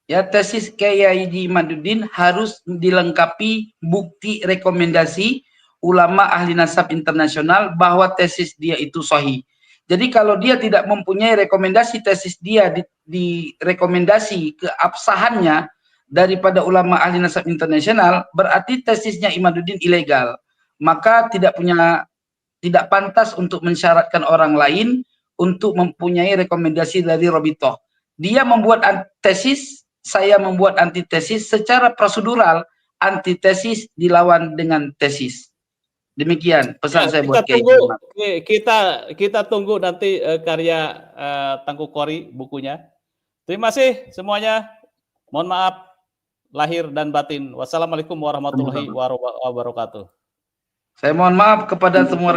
Ya, tesis Kiai Imaduddin harus dilengkapi bukti rekomendasi ulama ahli nasab internasional bahwa tesis dia itu sahih. Jadi kalau dia tidak mempunyai rekomendasi tesis dia di rekomendasi keabsahannya daripada ulama ahli nasab internasional, berarti tesisnya Imaduddin ilegal. Maka tidak pantas untuk mensyaratkan orang lain untuk mempunyai rekomendasi dari Robitoh. Dia membuat tesis, saya membuat antitesis, secara prosedural antitesis dilawan dengan tesis. Demikian pesan saya buat Kiai. Kita tunggu nanti karya Tengku Qori bukunya. Terima kasih semuanya. Mohon maaf lahir dan batin. Wassalamualaikum warahmatullahi wabarakatuh. Saya mohon maaf kepada semua